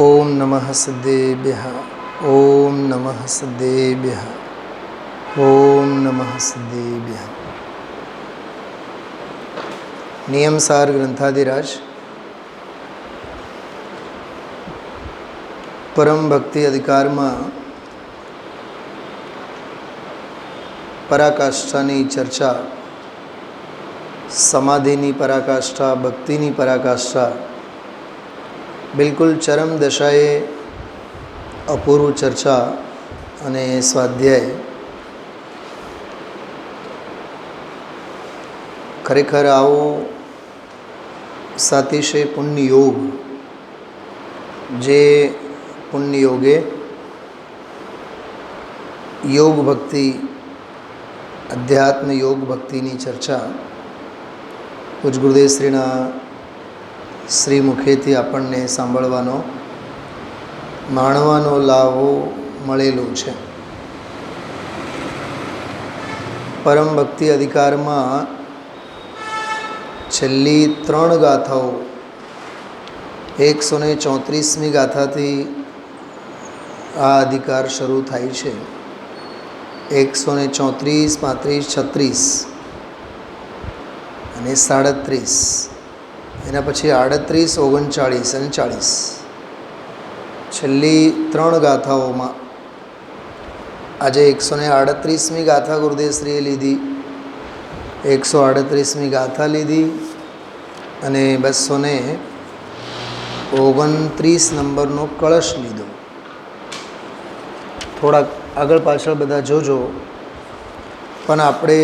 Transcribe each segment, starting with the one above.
ओम नमः सिद्धेभ्यः। ओम नमः सिद्धेभ्यः। ओम नमः सिद्धेभ्यः। नियमसार ग्रंथाधिराज परम भक्ति अधिकार में पराकाष्ठानी चर्चा, समाधिनी पराकाष्ठा, भक्तिनी पराकाष्ठा, बिल्कुल चरम दशाए अपूर्व चर्चा अने स्वाध्याय खरेखर आवो सातिशय पुण्य योग, जे पुण्य योगे योग भक्ति, अध्यात्म योग भक्तिनी चर्चा पूज गुरुदेव श्रीना श्री मुखेथी आपणने सांभळवानो माणवानो लाभो मळेलो छे। परम भक्ति अधिकार में छेल्ली 3 गाथाओं 134मी गाथा थी आ अधिकार शरू थाय छे। 134, 35, 36 અને 37 एना पछी 38, 39 અને 40 छेल्ली 3 गाथाओं में आज 138मी गाथा गुरुदेवश्रीए लीधी, 138मी गाथा लीधी अने 229 नंबरनो कलश लीधो। थोड़ा आगळ पाछळ बधा जोजो, पण आपणे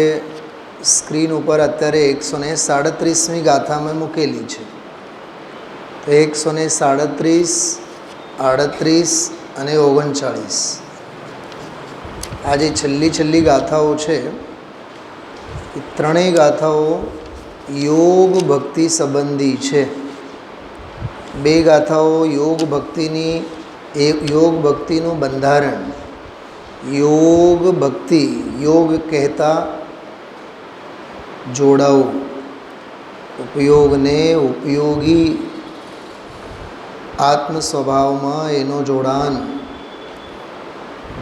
स्क्रीन पर अत्यारे 137मी गाथा में मूकेली है। तो 137, 38 અને 39 आज छेल्ली गाथाओं है। त्रणेय गाथाओं योग भक्ति संबंधी है। 2 गाथाओं योग भक्तिनी योग भक्तिनु बंधारण, योग भक्ति, योग कहता जोड़ाव, उपयोग ने उपयोगी आत्म स्वभाव में एनो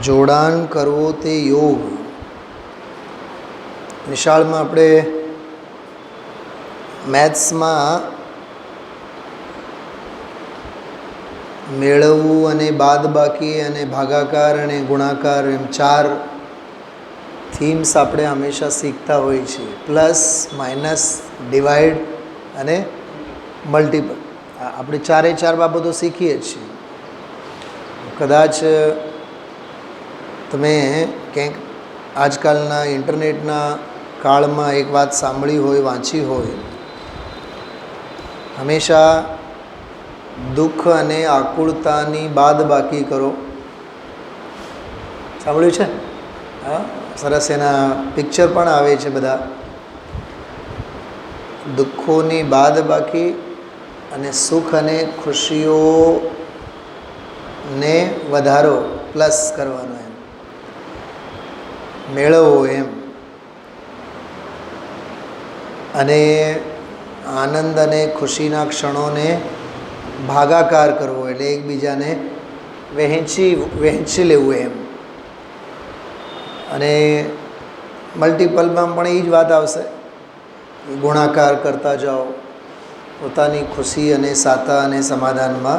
जोड़ान करवो ते योग। निशाल में अपने मैथ्स में मेळववू अने बादबाकी अने भागाकार अने गुणाकार एम 4 थीम्स आपणे हमेशा सीखता होय छे। प्लस, माइनस, डिवाइड अने मल्टीपल આપણે 4 बाबतो सीखीए छीए। कदाच तमे क्यांक आजकालना इंटरनेटना काळमां एक वात सांभळी होय, वाँची होय, हमेशा दुख अने आकुलतानी बादबाकी करो। सांभळ्युं छे? हाँ, सरस एना पिक्चर पण आवे छे बधा। दुखोनी बादबाकी अने सुख अने खुशीओ ने वधारो, प्लस करवानो एम, मेळववो एम। अने आनंद अने खुशीना क्षणोने भागाकार करवो, एटले एकबीजाने वहेंची लेवुं एम। अने मल्टीपल में पण ए ज वात आवशे, गुणाकार करता जाओ, पोतानी खुशी अने साता अने समाधान में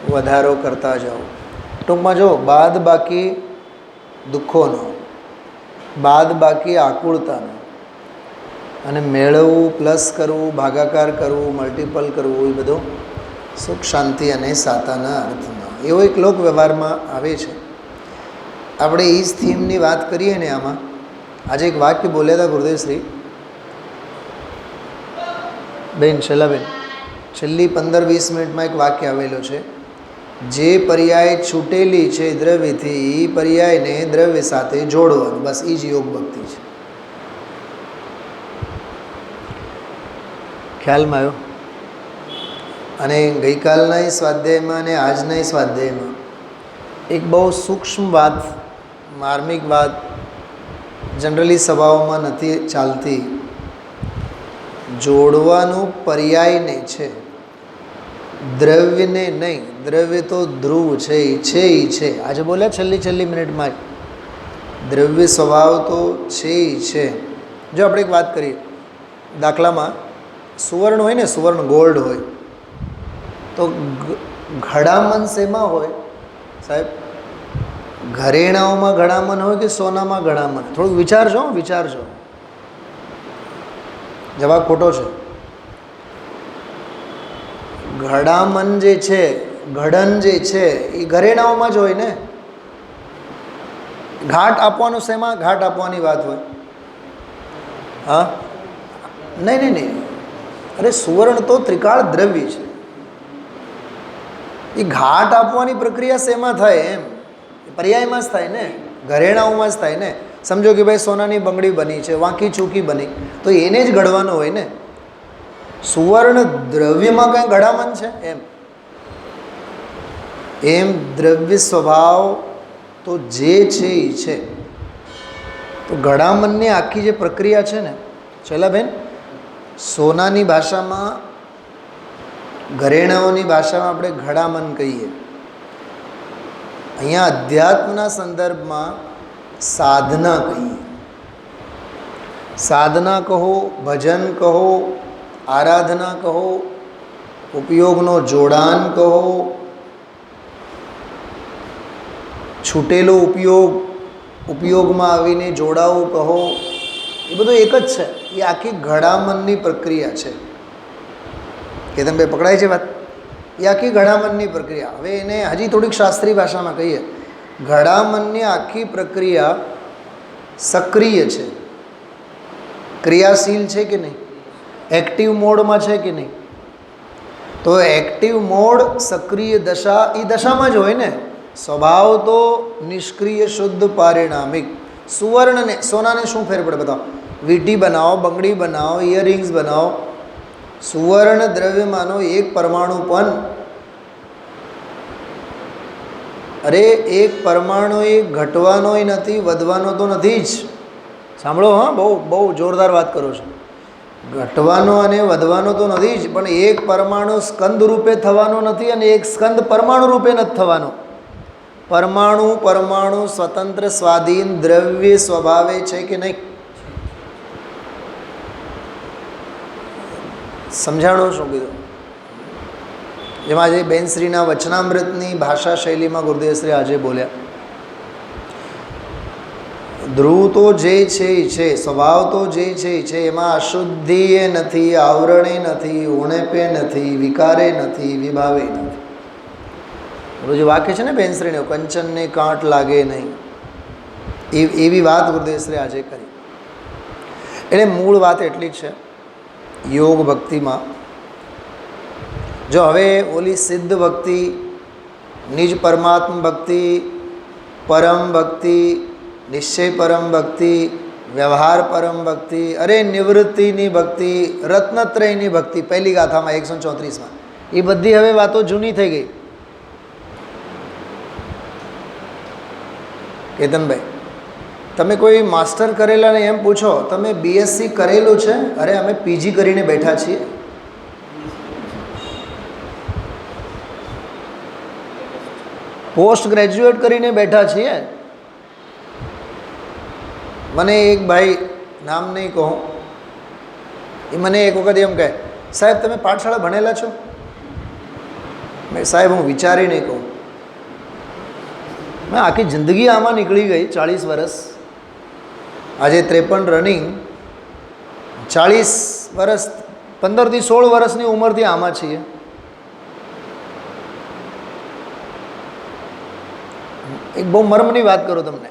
वधारो करता जाओ। टूंक में जो बाद बाकी दुखोनो, बाद बाकी आकुलतानो, अने मेळववू, प्लस करवू, भागाकार करवू, मल्टीपल करवू, ए बधुं सुख शांति अने साताना अर्थमां एवो एक लोक व्यवहार में आवे छे। આપણે એ જ થીમની વાત કરીએ ને, આમાં આજે એક વાક્ય બોલ્યા હતા ગુરુદેવશ્રી બેન, શૈલાબેન, છેલ્લી 15-20 મિનિટમાં એક વાક્ય આવેલો છે, જે પર્યાય છૂટેલી છે દ્રવ્યથી એ પર્યાયને દ્રવ્ય સાથે જોડવાનું, બસ એ જ યોગ ભક્તિ છે। ખ્યાલમાં આવ્યો? અને ગઈકાલના સ્વાધ્યાયમાં અને આજના સ્વાધ્યાયમાં એક બહુ સૂક્ષ્મ વાત, मार्मिक बात जनरली सभाओं में नहीं चालती, जोड़वानुं पर्याय ने छे। દ્રવ્યને નહીં, દ્રવ્ય તો ધ્રુવ છે, ઈ છે. આજે બોલ્યા છેલ્લી મિનિટમાં જ, દ્રવ્ય સ્વભાવ તો છે ઈ છે. જો આપણે એક વાત કરીએ, દાખલામાં સુવર્ણ હોય ને, સુવર્ણ ગોલ્ડ હોય, તો ઘડામણ શેમાં હોય સાહેબ? ઘરેણાઓમાં ઘડામણ હોય કે સોનામાં ઘડામણ? થોડુંક વિચારજો. જવાબ ખોટો છે. ઘડામણ જે છે, ઘડન જે છે, એ ઘરેણાઓમાં જ હોય ને. ઘાટ આપવાનું શેમાં? ઘાટ આપવાની વાત હોય. હા, નહીં, અરે સુવર્ણ તો ત્રિકાળ દ્રવ્ય છે. એ ઘાટ આપવાની પ્રક્રિયા શેમાં થાય? એમ પર્યાયમાં જ થાય ને, ઘરેણાઓમાં જ થાય ને. સમજો કે ભાઈ સોનાની બંગડી બની છે, વાંકી ચૂકી બની, તો એને જ ઘડવાનો હોય ને. સુવર્ણ દ્રવ્યમાં કંઈ ઘડામણ છે? એમ દ્રવ્ય સ્વભાવ તો જે છે એ છે. તો ઘડામણની આખી જે પ્રક્રિયા છે ને, ચલા બેન, સોનાની ભાષામાં, ઘરેણાઓની ભાષામાં આપણે ઘડામણ કહીએ. અહીંયા અધ્યાત્મના સંદર્ભમાં સાધના કહીએ. સાધના કહો, ભજન કહો, આરાધના કહો, ઉપયોગનો જોડાણ કહો, છૂટેલો ઉપયોગમાં આવીને જોડાવું કહો, એ બધું એક જ છે. એ આખી ઘડામણની પ્રક્રિયા છે. કેતનભાઈ પકડાય છે વાત? એ આખી ઘડામણની પ્રક્રિયા. હવે એને હજી થોડીક શાસ્ત્રીય ભાષામાં કહીએ, ઘડામણની આખી પ્રક્રિયા સક્રિય છે, ક્રિયાશીલ છે કે નહીં? એક્ટિવ મોડમાં છે કે નહીં? તો એક્ટિવ મોડ, સક્રિય દશા, એ દશામાં જ હોય ને. સ્વભાવ તો નિષ્ક્રિય શુદ્ધ પારિણામિક. સુવર્ણને, સોનાને શું ફેર પડે બતાવો? વીંટી બનાવો, બંગડી બનાવો, ઇયરિંગ્સ બનાવો, સુવર્ણ દ્રવ્યમાંનો એક પરમાણુ પણ, અરે એક પરમાણુ એ ઘટવાનોય નથી, વધવાનો તો નથી જ. સાંભળો, હા, બહુ જોરદાર વાત કરો છો. ઘટવાનો અને વધવાનો તો નથી જ, પણ એક પરમાણુ સ્કંદ રૂપે થવાનો નથી અને એક સ્કંદ પરમાણુ રૂપે નથી થવાનો. પરમાણુ સ્વતંત્ર સ્વાધીન દ્રવ્ય સ્વભાવે છે કે નહીં? સમજાણું શું કીધું? જેમાં આજે બેનશ્રીના વચનામૃતની ભાષા શૈલીમાં ગુરુદેવશ્રી આજે બોલ્યા, ધ્રુવ તો જે છે એ છે, સ્વભાવ તો જે છે એ છે, એમાં અશુદ્ધિ એ નથી, આવરણે નથી, ઉણેપે નથી, વિકારે નથી, વિભાવે નથી. જે વાક્ય છે ને બેનશ્રીને, કંચનને કાંટ લાગે નહીં, એવી વાત ગુરુદેવશ્રી આજે કરી. એટલે મૂળ વાત એટલી જ છે યોગ ભક્તિમાં. જો હવે ઓલી સિદ્ધ ભક્તિ, નિજ પરમાત્મા ભક્તિ, પરમ ભક્તિ, નિશ્ચય પરમ ભક્તિ, વ્યવહાર પરમ ભક્તિ, અરે નિવૃત્તિની ભક્તિ, રત્નત્રયની ભક્તિ, પહેલી ગાથામાં 134માં, એ બધી હવે વાતો જૂની થઈ ગઈ. કેતનભાઈ, તમે કોઈ માસ્ટર કરેલા ને એમ પૂછો, તમે બીએસસી કરેલું છે? અરે અમે પીજી કરીને બેઠા છીએ. પોસ્ટ ગ્રેજ્યુએટ કરીને બેઠા છીએ. મને એક ભાઈ, નામ નહીં કહું, એ મને એક વખત એમ કહે, સાહેબ તમે પાઠશાળા ભણેલા છો? મેં સાહેબ હું વિચારી નહીં કહું. મેં આખી જિંદગી આમાં નીકળી ગઈ, 40 વર્ષ, આજે 53 રનિંગ, 40 વર્ષ, 15થી 16 વર્ષની ઉંમરથી આમાં છીએ. એક બહુ મર્મની વાત કરું તમને,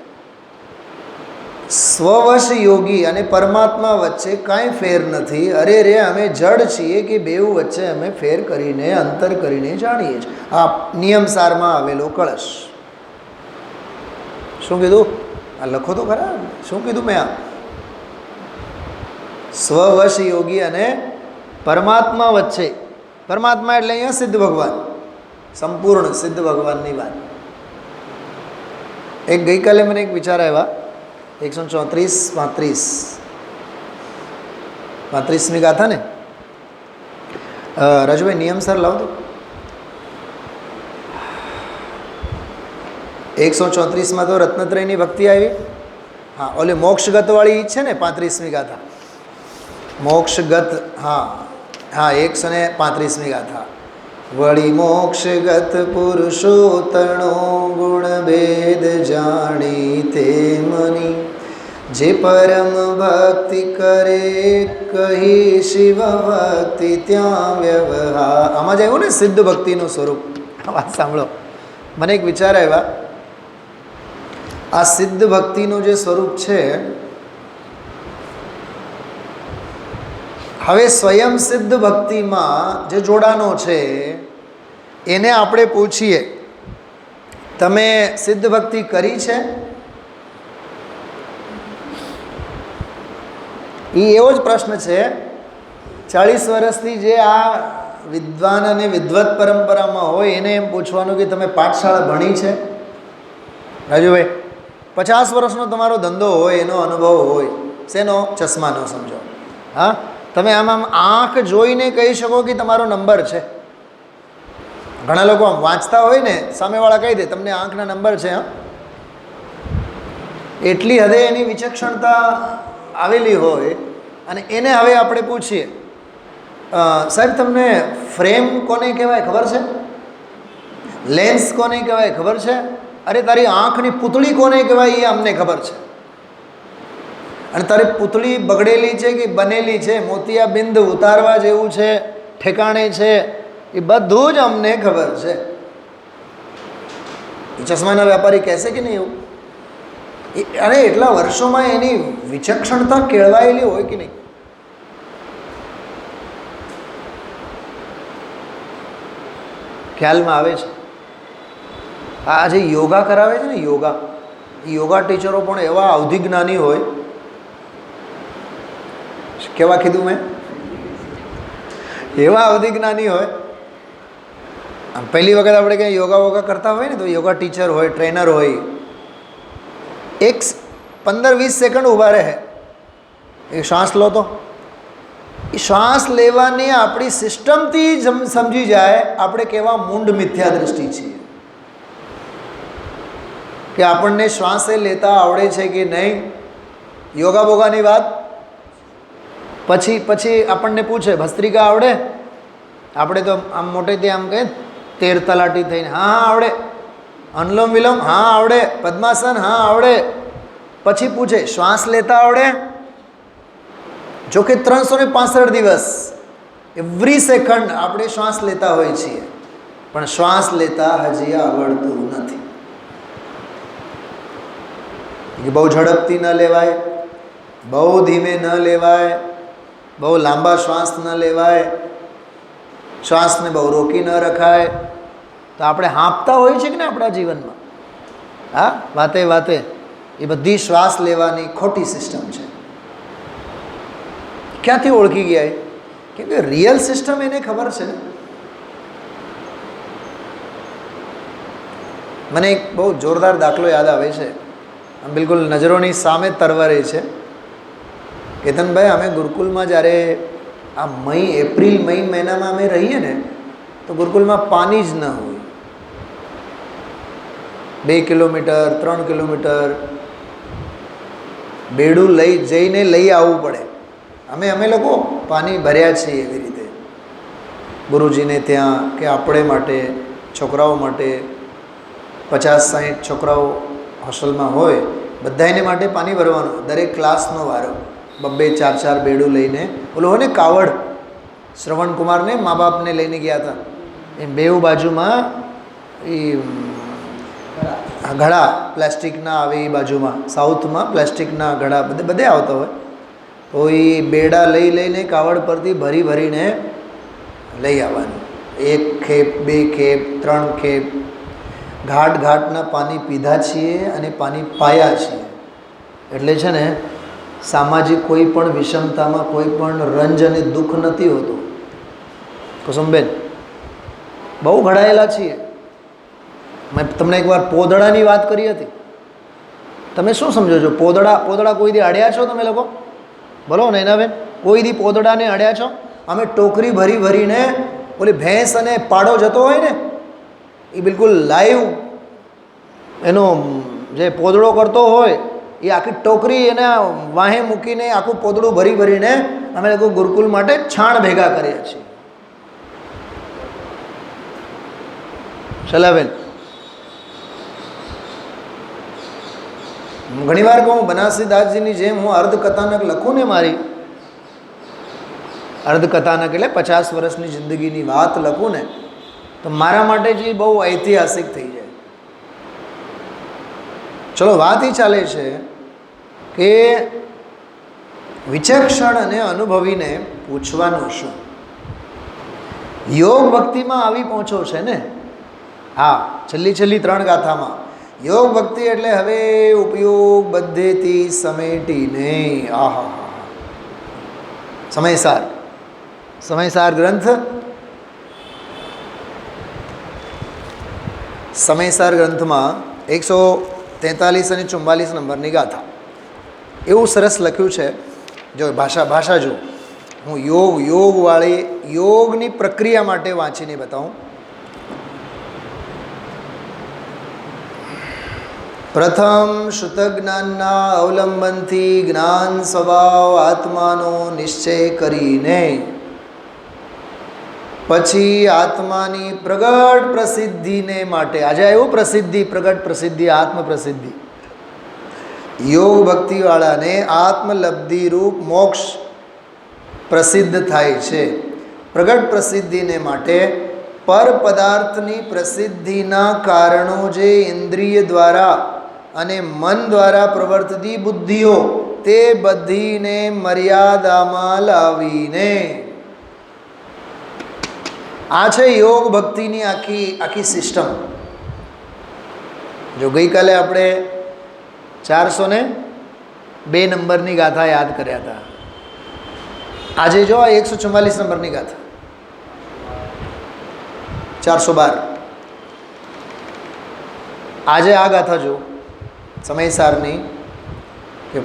સ્વવશ યોગી અને પરમાત્મા વચ્ચે કાંઈ ફેર નથી. અરે રે, અમે જડ છીએ કે બેઉ વચ્ચે અમે ફેર કરીને, અંતર કરીને જાણીએ છીએ. આ નિયમસારમાં આવેલો કળશ. શું કીધું? આ લખો તો ખરા, શું કીધું મેં? આ સ્વવશ યોગી અને પરમાત્મા વચ્ચે, પરમાત્મા એટલે અહીંયા સિદ્ધ ભગવાન, સંપૂર્ણ સિદ્ધ ભગવાનની વાત. એક ગઈકાલે મને એક વિચાર આવ્યા, 134-35મી ગાથા ને, રાજુભાઈ નિયમ સર લાવ દો. 134માં તો રત્નત્રયની ભક્તિ આવી. હા, ઓલી મોક્ષગતવાળી છે ને 35મી ગાથા, મોક્ષગત. હા હા, 135મી ગાથા. વળી મોક્ષગત પુરુષોત્તણો ગુણ ભેદ જાણી તે મની, જે પરમ ભક્તિ કરે કહી શિવ ભક્તિ ત્યાં વ્યવહાર. આમાં જ આવ્યું ને સિદ્ધ ભક્તિનું સ્વરૂપ. વાત સાંભળો, મને એક વિચાર આવ્યા. આ સિદ્ધ ભક્તિનું જે સ્વરૂપ છે, હવે સ્વયં સિદ્ધ ભક્તિમાં જે જોડાનો છે એને આપણે પૂછીએ, તમે સિદ્ધ ભક્તિ કરી છે? એ એવો જ પ્રશ્ન છે. 40 વર્ષથી જે આ વિદ્વાન અને વિદ્વત પરંપરામાં હોય એને એમ પૂછવાનું કે તમે પાઠશાળા ભણી છે? રાજુભાઈ, 50 વર્ષનો તમારો ધંધો હોય, એનો અનુભવ હોય, શેનો? ચશ્માનો સમજો. હા, તમે આમ આંખ જોઈને કહી શકો કે તમારો નંબર છે? ઘણા લોકો આમ વાંચતા હોય ને, સામેવાળા કહી દે તમને આંખના નંબર છે. હા, એટલી હદે એની વિચક્ષણતા આવેલી હોય. અને એને હવે આપણે પૂછીએ, સાહેબ તમને ફ્રેમ કોને કહેવાય ખબર છે? લેન્સ કોને કહેવાય ખબર છે? અરે તારી આંખની પૂતળી કોને કહેવાય એ અમને ખબર છે. અને તારી પૂતળી બગડેલી છે કે બનેલી છે, મોતિયાબિંદ ઉતારવા જેવું છે, ઠેકાણે છે, એ બધું જ અમને ખબર છે. એ ચશ્માના વેપારી કહેશે કે નહીં એવું? અને એટલા વર્ષોમાં એની વિચક્ષણતા કેળવાયેલી હોય કે નહીં? ખ્યાલમાં આવે છે. આ જે યોગા કરાવે છે ને, યોગા ટીચરો પણ એવા અવધિ જ્ઞાની હોય. કેવા કીધું મેં? એવા અવધિ જ્ઞાની હોય. પહેલી વખત આપણે કંઈ યોગા કરતા હોય ને, તો યોગા ટીચર હોય, ટ્રેનર હોય, એક 15-20 સેકન્ડ ઊભા રહે. એ શ્વાસ લો, તો એ શ્વાસ લેવાની આપણી સિસ્ટમથી સમજી જાય આપણે કેવા મૂંડ મિથ્યા દ્રષ્ટિ છીએ, કે આપણને શ્વાસે લેતા આવડે છે કે નહીં. યોગા બોગાની વાત પછી આપણને પૂછે ભસ્ત્રિકા આવડે? આપણે તો આમ મોટેથી આમ કહે, 13 તલાટી થઈને હા આવડે. અનુલોમ વિલોમ હા આવડે. પદ્માસન હા આવડે. પછી પૂછે શ્વાસ લેતા આવડે? જો કે 365 દિવસ એવરી સેકન્ડ આપણે શ્વાસ લેતા હોઈએ છીએ, પણ શ્વાસ લેતા હજી આવડતું નથી. બહુ ઝડપથી ન લેવાય, બહુ ધીમે ન લેવાય, બહુ લાંબા શ્વાસ ન લેવાય, શ્વાસને બહુ રોકી ન રખાય. તો આપણે હાંફતા હોઈએ છીએ કે ને આપણા જીવનમાં. હા, વાતે એ બધી શ્વાસ લેવાની ખોટી સિસ્ટમ છે. ક્યાંથી ઓળખી ગયા? કેમ કે રિયલ સિસ્ટમ એને ખબર છે ને. મને એક બહુ જોરદાર દાખલો યાદ આવે છે, બિલકુલ નજરોની સામે તરવરે છે. કેતનભાઈ, અમે ગુરુકુલમાં જ્યારે આ એપ્રિલ મઈ મહિનામાં અમે રહીએ ને, તો ગુરુકુલમાં પાણી જ ન હોય. 2 કિલોમીટર 3 કિલોમીટર બેડું જઈને લઈ આવવું પડે. અમે લોકો પાણી ભર્યા છીએ એવી રીતે, ગુરુજીને ત્યાં કે આપણે માટે, છોકરાઓ માટે. 50-60 છોકરાઓ હોસ્ટેલમાં હોય, બધા એને માટે પાણી ભરવાનું. દરેક ક્લાસનો વારો 2-4 બેડું લઈને. ઓલો હોય ને કાવડ, શ્રવણકુમારને મા બાપને લઈને ગયા હતા, એમ બેઉ બાજુમાં એ ઘડા પ્લાસ્ટિકના આવે. એ બાજુમાં સાઉથમાં પ્લાસ્ટિકના ઘડા બધે આવતા હોય. તો એ બેડા લઈને કાવડ પરથી ભરીને લઈ આવવાનું. 1 ખેપ 2 ખેપ 3 ખેપ ઘાટના પાણી પીધા છીએ અને પાણી પાયા છીએ. એટલે છે ને, સામાજિક કોઈ પણ વિષમતામાં કોઈ પણ રંજ અને દુઃખ નથી હોતું. કુસુમબેન, બહુ ઘડાયેલા છીએ. મેં તમને એકવાર પોદળાની વાત કરી હતી. તમે શું સમજો છો? પોદળા કોઈ દી અડ્યા છો તમે લોકો? બોલો ને એના બેન, કોઈ દી પોદળાને અડ્યા છો? અમે ટોકરી ભરીને ઓલી ભેંસ અને પાડો જતો હોય ને, એ બિલકુલ લાઈવ એનો જે પોદળો કરતો હોય એ આખી ટોકરી એને વાહે મૂકીને આખું પોદળું ભરી ભરીને અમે લોકો ગુરુકુલ માટે છાણ ભેગા કરીએ છીએ. શલાબેન, ઘણીવાર કહું બનારસીદાસજીની જેમ હું અર્ધકથાનક લખું ને, મારી અર્ધકથાનક એટલે 50 વર્ષની જિંદગીની વાત લખું ને, તો મારા માટે જે બહુ ઐતિહાસિક થઈ જાય. ચલો, વાત એ ચાલે છે કે વિચક્ષણ અને અનુભવીને પૂછવાનું શું? યોગ ભક્તિમાં આવી પહોંચો છે ને? હા, છેલ્લી 3 ગાથામાં યોગ ભક્તિ એટલે હવે ઉપયોગ બધેથી સમેટીને, આહા, સમયસાર ગ્રંથ, સમયસાર ગ્રંથમાં 143 અને 44 નંબરની ગાથા એવું સરસ લખ્યું છે. જો ભાષા જો હું યોગવાળી યોગની પ્રક્રિયા માટે વાંચીને બતાવું. પ્રથમ શુદ્ધ જ્ઞાનના અવલંબનથી જ્ઞાન સ્વભાવ આત્માનો નિશ્ચય કરીને, પછી આત્માની પ્રગટ પ્રસિદ્ધિને માટે, આજે આવ્યું પ્રસિદ્ધિ, પ્રગટ પ્રસિદ્ધિ, આત્મ પ્રસિદ્ધિ. યોગ ભક્તિવાળાને આત્મલબ્ધિ રૂપ મોક્ષ પ્રસિદ્ધ થાય છે. પ્રગટ પ્રસિદ્ધિને માટે પર પદાર્થની પ્રસિદ્ધિના કારણો જે ઇન્દ્રિય દ્વારા અને મન દ્વારા પ્રવર્તતી બુદ્ધિઓ, તે બધીને મર્યાદામાં લાવીને, આ છે યોગ ભક્તિની આખી સિસ્ટમ. જો ગઈકાલે આપણે 402 નંબરની ગાથા યાદ કર્યા હતા, આજે જો 144 નંબરની ગાથા, 412. આજે આ ગાથા જો સમયસારની, કે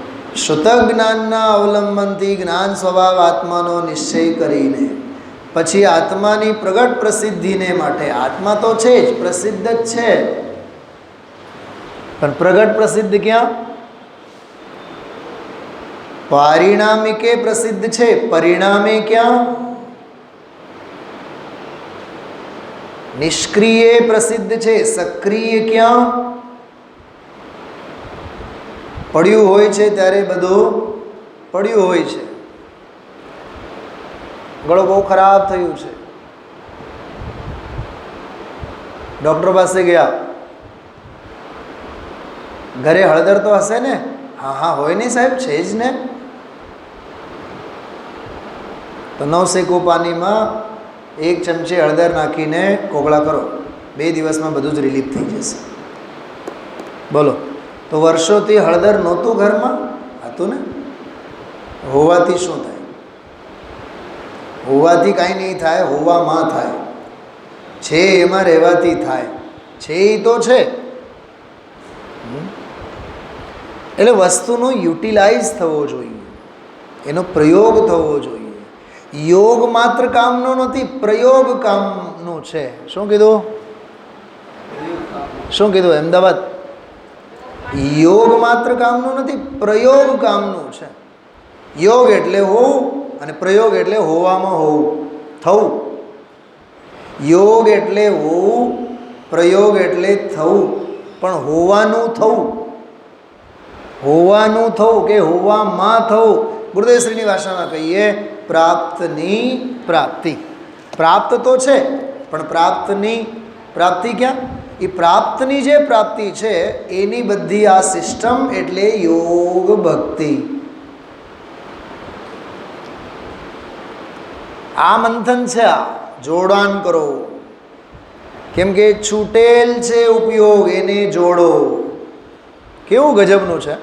શુદ્ધ જ્ઞાનના અવલંબનથી જ્ઞાન સ્વભાવ આત્માનો નિશ્ચય કરીને, પછી આત્માની પ્રગટ પ્રસિદ્ધિને માટે, આત્મા તો છે જ, પ્રસિદ્ધ જ છે, પણ પ્રગટ પ્રસિદ્ધ ક્યાં? પારિણામિકે પ્રસિદ્ધ છે, પરિણામે ક્યાં? નિષ્ક્રિય પ્રસિદ્ધ છે, સક્રિય ક્યાં? પડ્યું હોય છે ત્યારે બધું પડ્યું હોય છે. ગળો બહુ ખરાબ થયું છે, ડૉક્ટર પાસે ગયા, ઘરે હળદર તો હશે ને? હા હોય નહીં સાહેબ, છે જ ને. તો 9 સેકો પાણીમાં 1 ચમચી હળદર નાખીને કોગળા કરો, 2 દિવસમાં બધું જ રિલીફ થઈ જશે. બોલો, તો વર્ષોથી હળદર નહોતું ઘરમાં, હતું ને? હોવાથી શું થાય? હોવાથી કાંઈ નહીં થાય, હોવામાં થાય છે, એમાં રહેવાથી થાય છે, એ તો છે. એટલે વસ્તુનો યુટિલાઇઝ થવો જોઈએ, એનો પ્રયોગ થવો જોઈએ. યોગ માત્ર કામનો નથી, પ્રયોગ કામનો છે. શું કીધું? અમદાવાદ? યોગ માત્ર કામનું નથી, પ્રયોગ કામનું છે. યોગ એટલે હોવું અને પ્રયોગ એટલે હોવામાં હોવું, થવું. યોગ એટલે હોવું, પ્રયોગ એટલે થવું, પણ હોવાનું થવું કે હોવામાં થવું. ગુરુદેવશ્રીની ભાષામાં કહીએ, પ્રાપ્તની પ્રાપ્તિ. પ્રાપ્ત તો છે, પણ પ્રાપ્તની પ્રાપ્તિ ક્યાં? એ પ્રાપ્તની જે પ્રાપ્તિ છે એની બધી આ સિસ્ટમ એટલે યોગ ભક્તિ. આ મંથન છે, આ જોડાણ કરો. કેમ કે છૂટેલ છે ઉપયોગ, એને જોડો. કેવું ગજબનું છે.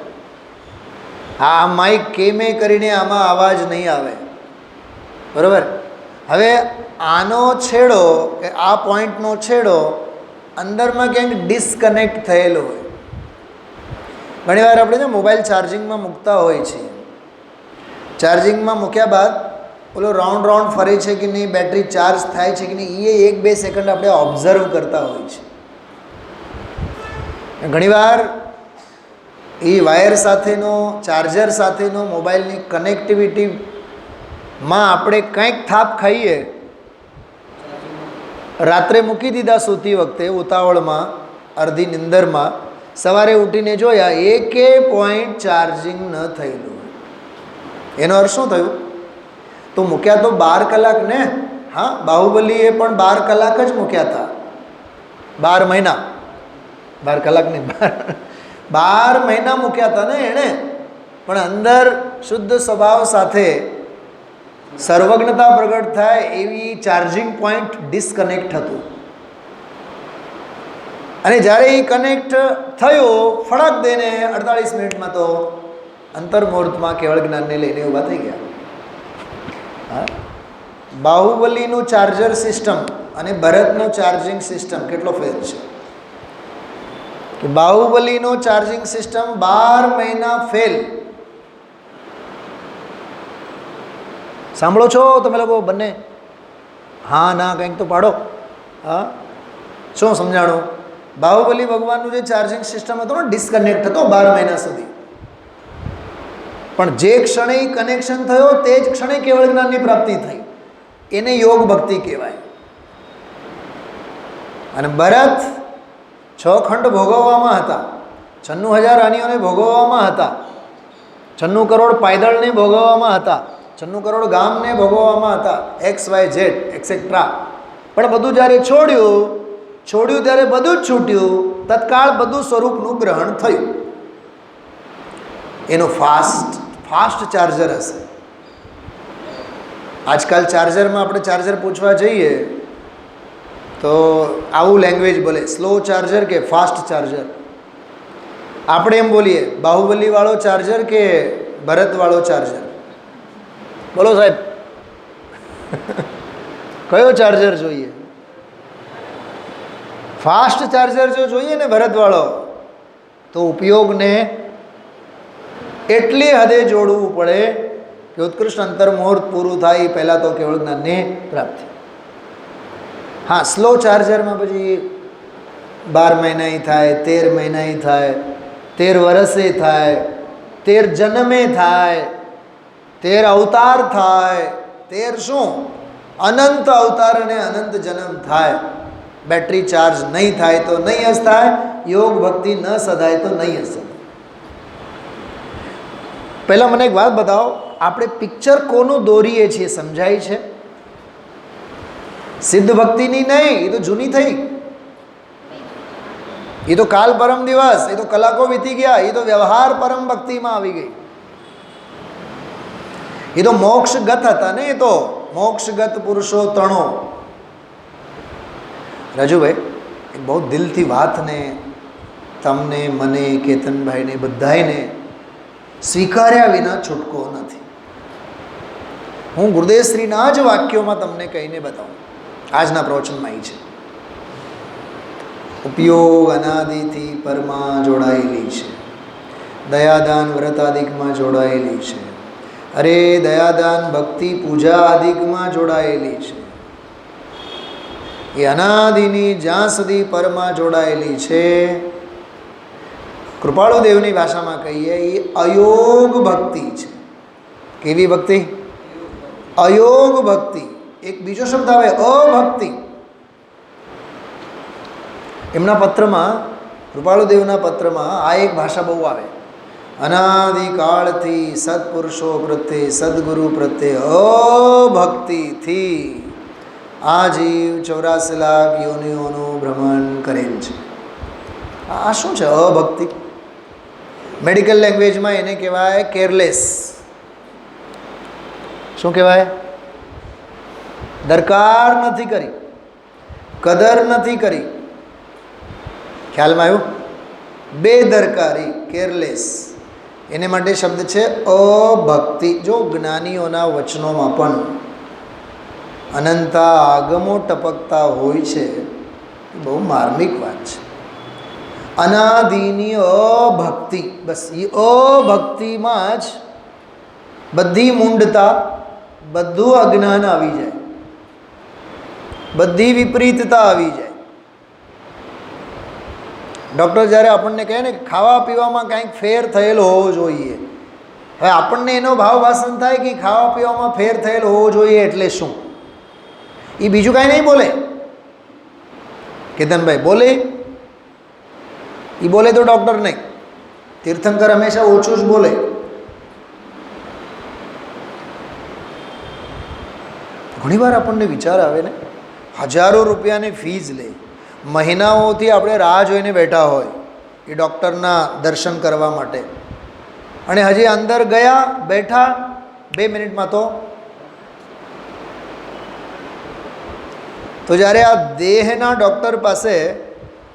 આ માઇક કેમે કરીને આમાં અવાજ નહીં આવે, બરાબર? હવે આનો છેડો કે આ પોઈન્ટનો છેડો અંદરમાં ક્યાંક ડિસ્કનેક્ટ થયેલો હોય. ઘણીવાર આપણે મોબાઈલ ચાર્જિંગમાં મૂકતા હોય છીએ, ચાર્જિંગમાં મૂક્યા બાદ ઓલો રાઉન્ડ ફરે છે કે નહીં, બેટરી ચાર્જ થાય છે કે નહીં, એ 1-2 સેકન્ડ આપણે ઓબ્ઝર્વ કરતા હોય છે. ઘણીવાર એ વાયર સાથેનો ચાર્જર સાથેનો મોબાઈલની કનેક્ટિવિટીમાં આપણે કંઈક થાપ ખાઈએ, રાત્રે મૂકી દીધા સૂતી વખતે ઉતાવળમાં, અડધી નિંદરમાં, સવારે ઉઠીને જોયા એકે પોઈન્ટ ચાર્જિંગ ન થયેલું. એનો અર્થ શું થયું? તો મૂક્યા તો 12 કલાક ને. હા, બાહુબલીએ પણ 12 કલાક જ મૂક્યા હતા, 12 મહિના, 12 કલાક નહીં, 12 મહિના મૂક્યા હતા ને એણે. પણ અંદર શુદ્ધ સ્વભાવ સાથે સર્વજ્ઞતા પ્રગટ થાય એવી ચાર્જિંગ પોઈન્ટ ડિસ્કનેક્ટ હતું. અને જ્યારે એ કનેક્ટ થયો ફળક દઈને 48 મિનિટમાં તો અંતર્મુહૂર્તમાં કેવળ જ્ઞાનને લઈને ઊભા થઈ ગયા. હા, બાહુબલીનું ચાર્જર સિસ્ટમ અને ભરતનું ચાર્જિંગ સિસ્ટમ કેટલો ફેર છે કે બાહુબલીનો ચાર્જિંગ સિસ્ટમ 12 મહિના ફેલ. સાંભળો છો તમે લોકો બંને? હા ના કંઈક તો પાડો. હા, શું સમજાણું? બાહુબલી ભગવાનનું જે ચાર્જિંગ સિસ્ટમ હતો ને, ડિસ્કનેક્ટ હતો 12 મહિના સુધી. પણ જે ક્ષણે કનેક્શન થયો તે જ ક્ષણે કેવળ જ્ઞાનની પ્રાપ્તિ થઈ. એને યોગ ભક્તિ કહેવાય. અને ભરત 6 ખંડ ભોગવવામાં હતા, 96,000 રાનીઓને ભોગવવામાં હતા, 96 કરોડ પાયદળને ભોગવવામાં હતા, 96 કરોડ ગામને ભોગવવામાં હતા, XYZ એક્સેટ્રા. પણ બધું જ્યારે છોડ્યું ત્યારે બધું જ છૂટ્યું. તત્કાળ બધું સ્વરૂપનું ગ્રહણ થયું. એનું ફાસ્ટ ચાર્જર હશે. આજકાલ ચાર્જરમાં આપણે ચાર્જર પૂછવા જઈએ તો આવું લેંગ્વેજ બોલે, સ્લો ચાર્જર કે ફાસ્ટ ચાર્જર. આપણે એમ બોલીએ બાહુબલીવાળો ચાર્જર કે ભરતવાળો ચાર્જર? બોલો સાહેબ, કયો ચાર્જર જોઈએ? ફાસ્ટ ચાર્જર જો જોઈએ ને ભરતવાળો, તો ઉપયોગને એટલી હદે જોડવું પડે કે ઉત્કૃષ્ટ અંતર્મુહૂર્ત પૂરું થાય પહેલાં તો કેવળ જ્ઞાનની પ્રાપ્તિ. હા, સ્લો ચાર્જરમાં પછી 12 મહિનાએ થાય, 13 મહિનાએ થાય, 13 વર્ષે થાય, 13 જન્મે થાય, 13 અવતાર થાય, 13 શું અનંત અવતાર અને અનંત જન્મ થાય. બેટરી ચાર્જ નહીં થાય તો નહીં જ થાય, યોગ ભક્તિ ન સધાય તો નહીં જ સધાય. પહેલાં મને એક વાત બતાવો, આપણે પિક્ચર કોનું દોરીએ છીએ સમજાય છે? સિદ્ધ ભક્તિની નહીં, એ તો જૂની થઈ, એ તો કાલ પરમ દિવસ, એ તો કલાકો વીતી ગયા, એ તો વ્યવહાર પરમ ભક્તિમાં આવી ગઈ. એ તો મોક્ષગત હતા ને, એ તો મોક્ષગત પુરુષો તણો. રાજુભાઈ, એક બહુ દિલથી વાતને તમને, મને, કેતનભાઈને બધાને સ્વીકાર્યા વિના છૂટકો નથી. હું ગુરુદેવશ્રીના જ વાક્યોમાં તમને કહીને બતાવું. આજના પ્રવચનમાં એ છે, ઉપયોગ અનાદિથી પરમાં જોડાયેલી છે, દયાદાન વ્રતાદિકમાં જોડાયેલી છે, અરે દયાદાન ભક્તિ પૂજા આદિકમાં જોડાયેલી છે. એ અનાદિની જ્યાં સુધી પરમાં જોડાયેલી છે, કૃપાળુ દેવની ભાષામાં કહીએ એ અયોગ ભક્તિ છે. કેવી ભક્તિ? અયોગ ભક્તિ. એક બીજો શબ્દ આવે અભક્તિ. એમના પત્રમાં, કૃપાળુ દેવના પત્રમાં આ એક ભાષા બહુ આવે, અનાદિકાળથી સત્પુરુષો પ્રત્યે, સદગુરુ પ્રત્યે અભક્તિથી આ જીવ 84 લાખ યોનિઓનું ભ્રમણ કરેલ છે. આ શું છે અભક્તિ? મેડિકલ લેંગ્વેજમાં એને કહેવાય કેરલેસ. શું કહેવાય? દરકાર નથી કરી, કદર નથી કરી. ખ્યાલમાં આવ્યું? બેદરકારી, કેરલેસ. એને માટે શબ્દ છે અભક્તિ. જો જ્ઞાનીઓના વચનોમાં પણ અનંતા આગમો ટપકતા હોય છે, બહુ માર્મિક વાત છે. અનાદિની અભક્તિ, બસ એ અભક્તિમાં જ બધી મૂંઢતા, બધું અજ્ઞાન આવી જાય, બધી વિપરીતતા આવી જાય. ડૉક્ટર જ્યારે આપણને કહે ને કે ખાવા પીવામાં કાંઈક ફેર થયેલો હોવો જોઈએ, હવે આપણને એનો ભાવ ભાષણ થાય કે ખાવા પીવામાં ફેર થયેલો હોવો જોઈએ એટલે શું? એ બીજું કાંઈ નહીં બોલે. કેતનભાઈ બોલે, એ બોલે તો ડૉક્ટર નહીં. તીર્થંકર હંમેશા ઓછું જ બોલે. ઘણીવાર આપણને વિચાર આવે ને, હજારો રૂપિયાની ફીઝ લે, મહિનાઓથી આપણે રાહ જોઈને બેઠા હોય એ ડૉક્ટરના દર્શન કરવા માટે, અને હજી અંદર ગયા બેઠા 2 મિનિટમાં તો જ્યારે આ દેહના ડૉક્ટર પાસે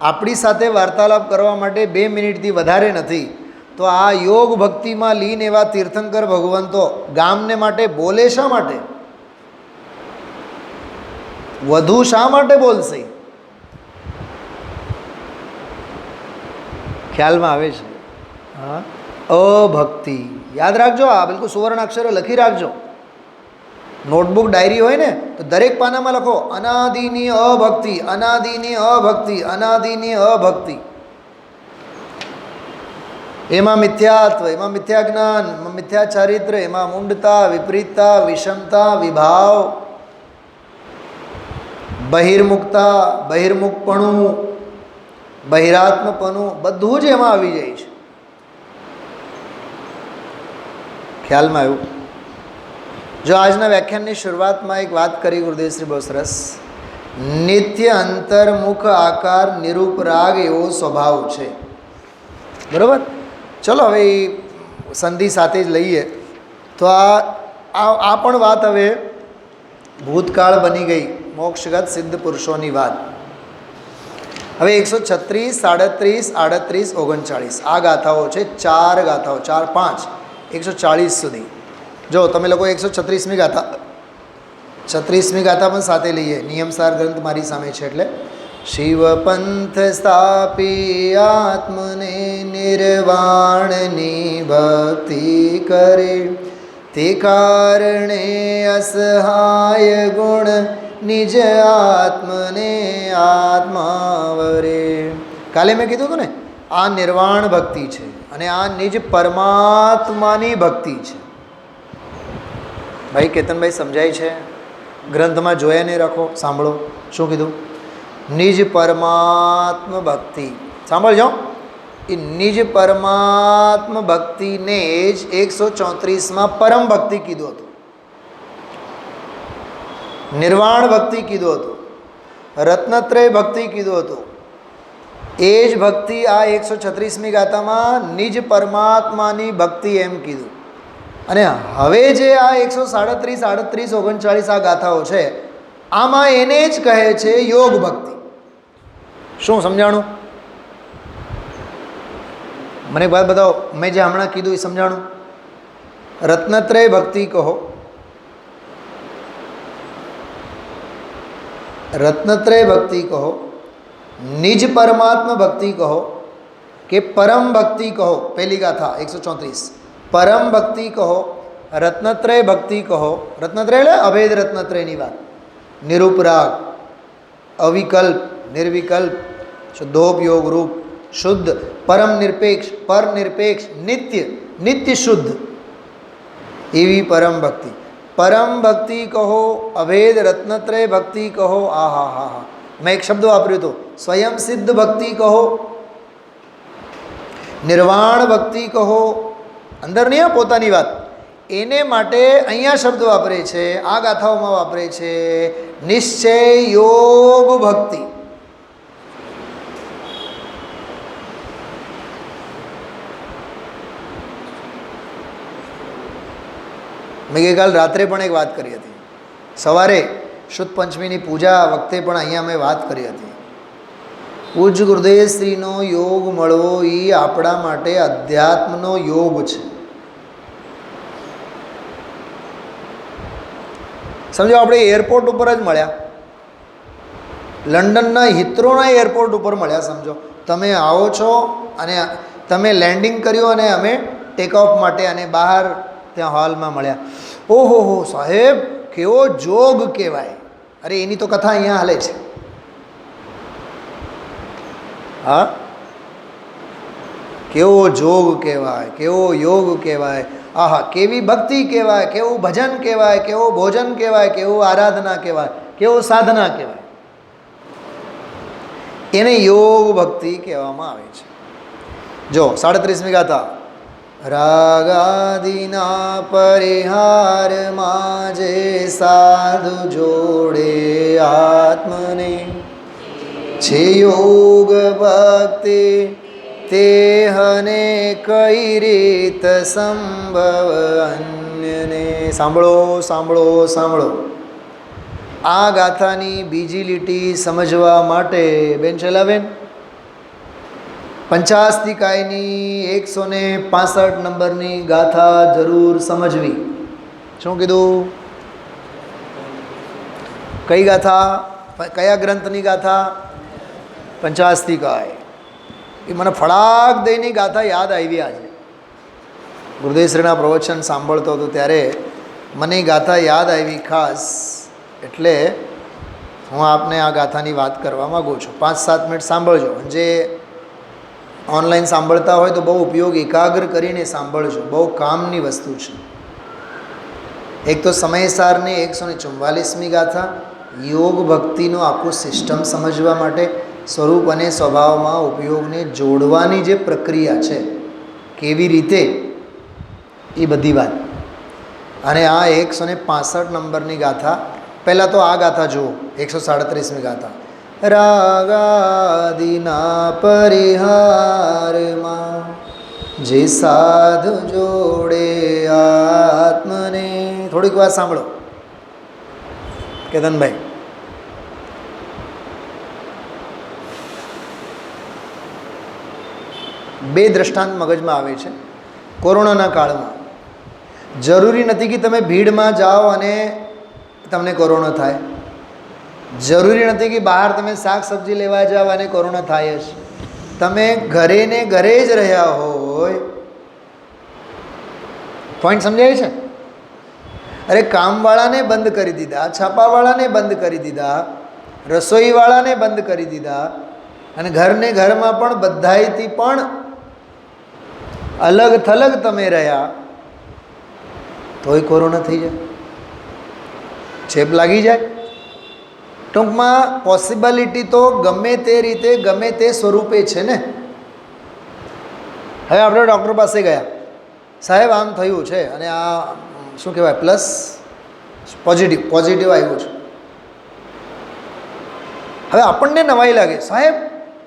આપણી સાથે વાર્તાલાપ કરવા માટે 2 મિનિટથી વધારે નથી, તો આ યોગ ભક્તિમાં લીન એવા તીર્થંકર ભગવંતો ગામને માટે બોલે શા માટે? વધુ શા માટે બોલશે? ખ્યાલમાં આવે છે? હા, અભક્તિ. યાદ રાખજો, આ બિલકુલ સુવર્ણ અક્ષરે લખી રાખજો. નોટબુક ડાયરી હોય ને તો દરેક પાનામાં લખો, અનાદિની અભક્તિ, અનાદિની અભક્તિ, અનાદિની અભક્તિ. એમાં મિથ્યાત્વ, એમાં મિથ્યા જ્ઞાન, એમાં મિથ્યા ચારિત્ર, એમાં મૂંડતા, વિપરીતતા, વિષમતા, વિભાવ, બહિર્મુખતા, બહિર્મુખપણું, બહિરાત્મપણું, બધું જ એમાં આવી જાય છે. ખ્યાલમાં આવ્યું? જો આજના વ્યાખ્યાનની શરૂઆતમાં એક વાત કરી ગુરુદેવશ્રી બહુ સરસ, નિત્ય અંતર્મુખ આકાર નિરૂપ રાગ એવો સ્વભાવ છે. બરાબર? ચલો હવે સંધિ સાથે જ લઈએ તો આ પણ વાત હવે ભૂતકાળ બની ગઈ, મોક્ષગત સિદ્ધ પુરુષોની વાત. હવે 136, 37, 38, 39 આ ગાથાઓ છે. 4 ગાથાઓ, 4, 5, 140 સુધી. જો તમે લોકો 136મી ગાથા, 36મી ગાથા પણ સાથે લઈએ. નિયમસાર ગ્રંથ મારી સામે છે એટલે. શિવ પંથ સ્થાપી આત્મને નિર્વાણની ભક્તિ કરે, તે કારણે અસહાય ગુણ નિજ આત્મને આત્માવરે. કાલે મેં કીધું હતું ને, આ નિર્વાણ ભક્તિ છે અને આ નિજ પરમાત્માની ભક્તિ છે. ભાઈ કેતનભાઈ સમજાય છે? ગ્રંથમાં જોયા નહીં, રાખો, સાંભળો શું કીધું. નિજ પરમાત્મ ભક્તિ સાંભળજો. એ નિજ પરમાત્મ ભક્તિને જ 134માં પરમ ભક્તિ કીધું હતું, નિર્વાણ ભક્તિ કીધું હતું, રત્નત્રય ભક્તિ કીધું હતું. એ જ ભક્તિ આ 136મી ગાથામાં નિજ પરમાત્માની ભક્તિ એમ કીધું. અને હવે જે આ 137, 38, 39 આ ગાથાઓ છે, આમાં એને જ કહે છે યોગ ભક્તિ. શું સમજાણું? મને એક વાત બતાવો, મેં જે હમણાં કીધું એ સમજાણું? રત્નત્રય ભક્તિ કહો, રત્નત્રય ભક્તિ કહો, નિજ પરમાત્મા ભક્તિ કહો કે પરમ ભક્તિ કહો. પહેલી ગાથા 134, પરમ ભક્તિ કહો, રત્નત્રય ભક્તિ કહો. રત્નત્રય એટલે અભેદ રત્નત્રયની વાત. નિરૂપરાગ, અવિકલ્પ, નિર્વિકલ્પ, શુદ્ધોપયોગ રૂપ, શુદ્ધ, પરમ નિરપેક્ષ, પર નિરપેક્ષ, નિત્ય, નિત્ય શુદ્ધ, એવી પરમ ભક્તિ. પરમ ભક્તિ કહો, અભેદ રત્નત્રય ભક્તિ કહો. આ હા હા હા, મેં એક શબ્દ વાપર્યો હતો, સ્વયં સિદ્ધ ભક્તિ કહો, નિર્વાણ ભક્તિ કહો. અંદર નહીં, પોતાની વાત. એને માટે અહીંયા શબ્દ વાપરે છે, આ ગાથાઓમાં વાપરે છે નિશ્ચય યોગ ભક્તિ. મેં ગઈકાલ રાત્રે પણ એક વાત કરી હતી, સવારે શુદ્ધ પંચમીની પૂજા વખતે પણ અહીંયા મેં વાત કરી હતી. પૂજ્ય ગુરુદેવશ્રીનો યોગ મળવો એ આપણા માટે અધ્યાત્મનો યોગ છે. સમજો, આપણે એરપોર્ટ ઉપર જ મળ્યા, લંડનના હિથ્રોના એરપોર્ટ ઉપર મળ્યા. સમજો તમે આવો છો અને તમે લેન્ડિંગ કર્યું અને અમે ટેક ઓફ માટે અને બહાર ત્યાં હોલમાં મળ્યા. ઓહો હો સાહેબ, કેવો જોગ કહેવાય. અરે એની તો કથા અહીંયા હાલે છે. હા, કેવો જોગ કહેવાય, કેવો યોગ કહેવાય, આહા કેવી ભક્તિ કહેવાય, કેવું ભજન કહેવાય, કેવું ભોજન કહેવાય, કેવું આરાધના કહેવાય, કેવું સાધના કહેવાય. એને યોગ ભક્તિ કહેવામાં આવે છે. જો 37મી ગાથા. રાગાદિના પરિહારમાં જે સાધુ જોડે આત્મને છે યોગ ભક્તિ તે હને કઈ રીત સંભવ અન્યને. સાંભળો સાંભળો સાંભળો. આ ગાથાની બીજી લીટી સમજવા માટે બેન છેલ્લાબેન 50 165 નંબરની ગાથા જરૂર સમજવી. શું કીધું? કઈ ગાથા? કયા ગ્રંથની ગાથા? 50 એ મને ફળાક દઈને ગાથા યાદ આવી. આજે ગુરુદેવશ્રીના પ્રવચન સાંભળતો હતો ત્યારે મને ગાથા યાદ આવી ખાસ, એટલે હું આપને આ ગાથાની વાત કરવા માગું છું. 5-7 મિનિટ સાંભળજો. જે ઓનલાઈન સાંભળતા હોય તો બહુ ઉપયોગ એકાગ્ર કરીને સાંભળજો, બહુ કામની વસ્તુ છે. એક તો સમયસારની 144મી ગાથા, યોગ ભક્તિનો આખું સિસ્ટમ સમજવા માટે સ્વરૂપ અને સ્વભાવમાં ઉપયોગને જોડવાની જે પ્રક્રિયા છે, કેવી રીતે, એ બધી વાત. અને આ 165 નંબરની ગાથા, પહેલાં તો આ ગાથા જુઓ. 137મી ગાથા. રાગાદિના પરિહારમાં જે સાધુ જોડે આત્મને. થોડીક વાર સાંભળો કેતનભાઈ. બે દ્રષ્ટાંત મગજમાં આવે છે. કોરોનાના કાળમાં જરૂરી નથી કે તમે ભીડમાં જાઓ અને તમને કોરોના થાય. જરૂરી નથી કે બહાર તમે શાક સબ્જી લેવા જાઓ અને કોરોના થાય જ. તમે ઘરે ને ઘરે જ રહ્યા હોય. પોઈન્ટ સમજાય છે? અરે કામવાળાને બંધ કરી દીધા, છાપાવાળાને બંધ કરી દીધા, રસોઈવાળાને બંધ કરી દીધા, અને ઘરને ઘરમાં પણ બધાયથી પણ અલગ થલગ તમે રહ્યા, તોય કોરોના થઈ જાય, ચેપ લાગી જાય. ટૂંકમાં પોસિબિલિટી તો ગમે તે રીતે ગમે તે સ્વરૂપે છે ને. હવે આપણે ડૉક્ટર પાસે ગયા, સાહેબ આમ થયું છે અને આ શું કહેવાય પ્લસ પોઝિટિવ આવ્યું છે. હવે આપણને નવાઈ લાગે, સાહેબ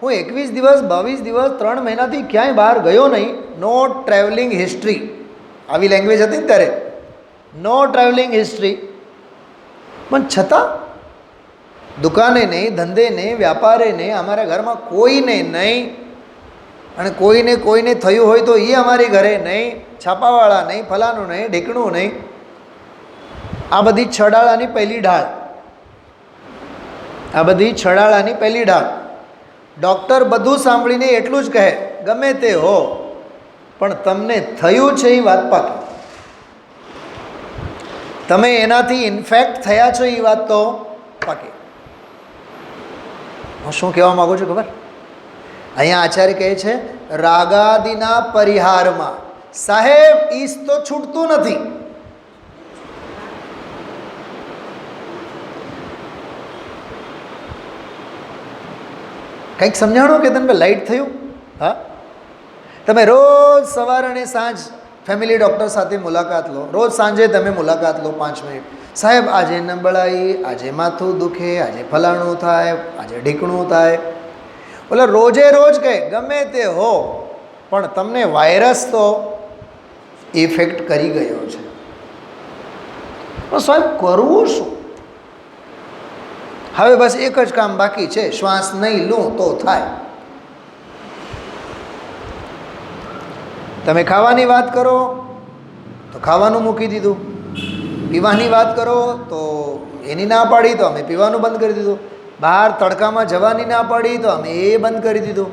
હું 21 દિવસ 22 દિવસ 3 મહિનાથી ક્યાંય બહાર ગયો નહીં, નો ટ્રાવેલિંગ હિસ્ટ્રી, આવી લેંગ્વેજ હતી ને ત્યારે, નો ટ્રાવેલિંગ હિસ્ટ્રી, પણ છતાં દુકાને નહીં, ધંધે નહીં, વ્યાપારે નહીં, અમારા ઘરમાં કોઈને નહીં, અને કોઈને થયું હોય તો એ અમારી ઘરે નહીં, છાપાવાળા નહીં, ફલાનું નહીં, ઢીકણું નહીં. આ બધી છડાળાની પહેલી ઢાળ, આ બધી છડાળાની પહેલી ઢાળ. ડૉક્ટર બધું સાંભળીને એટલું જ કહે, ગમે તે હો પણ તમને થયું છે એ વાત પાકી, તમે એનાથી ઇન્ફેક્ટ થયા છો એ વાત તો પાકી. હું શું કહેવા માગું છું ખબર? અહીંયા આચાર્ય કહે છે રાગાદિના પરિહારમાં. સાહેબ ઈસ તો છૂટતું નથી. કંઈક સમજાણો કે તમને લાઈટ થયું? હા, તમે રોજ સવાર અને સાંજ ફેમિલી ડૉક્ટર સાથે મુલાકાત લો, રોજ સાંજે તમે મુલાકાત લો 5 મિનિટ. સાહેબ આજે નબળાઈ, આજે માથું દુખે, આજે ફલાણું થાય, આજે ઢીકણું થાય. બોલે રોજે રોજ કહે ગમે તે હો પણ તમને વાયરસ તો ઇફેક્ટ કરી ગયો છે. પણ સાહેબ કરવું શું? હવે બસ એક જ કામ બાકી છે, શ્વાસ નહીં લઉં તો થાય. તમે ખાવાની વાત કરો તો ખાવાનું મૂકી દીધું, પીવાની વાત કરો તો એની ના પાડી તો અમે પીવાનું બંધ કરી દીધું, બહાર તડકામાં જવાની ના પાડી તો અમે એ બંધ કરી દીધું,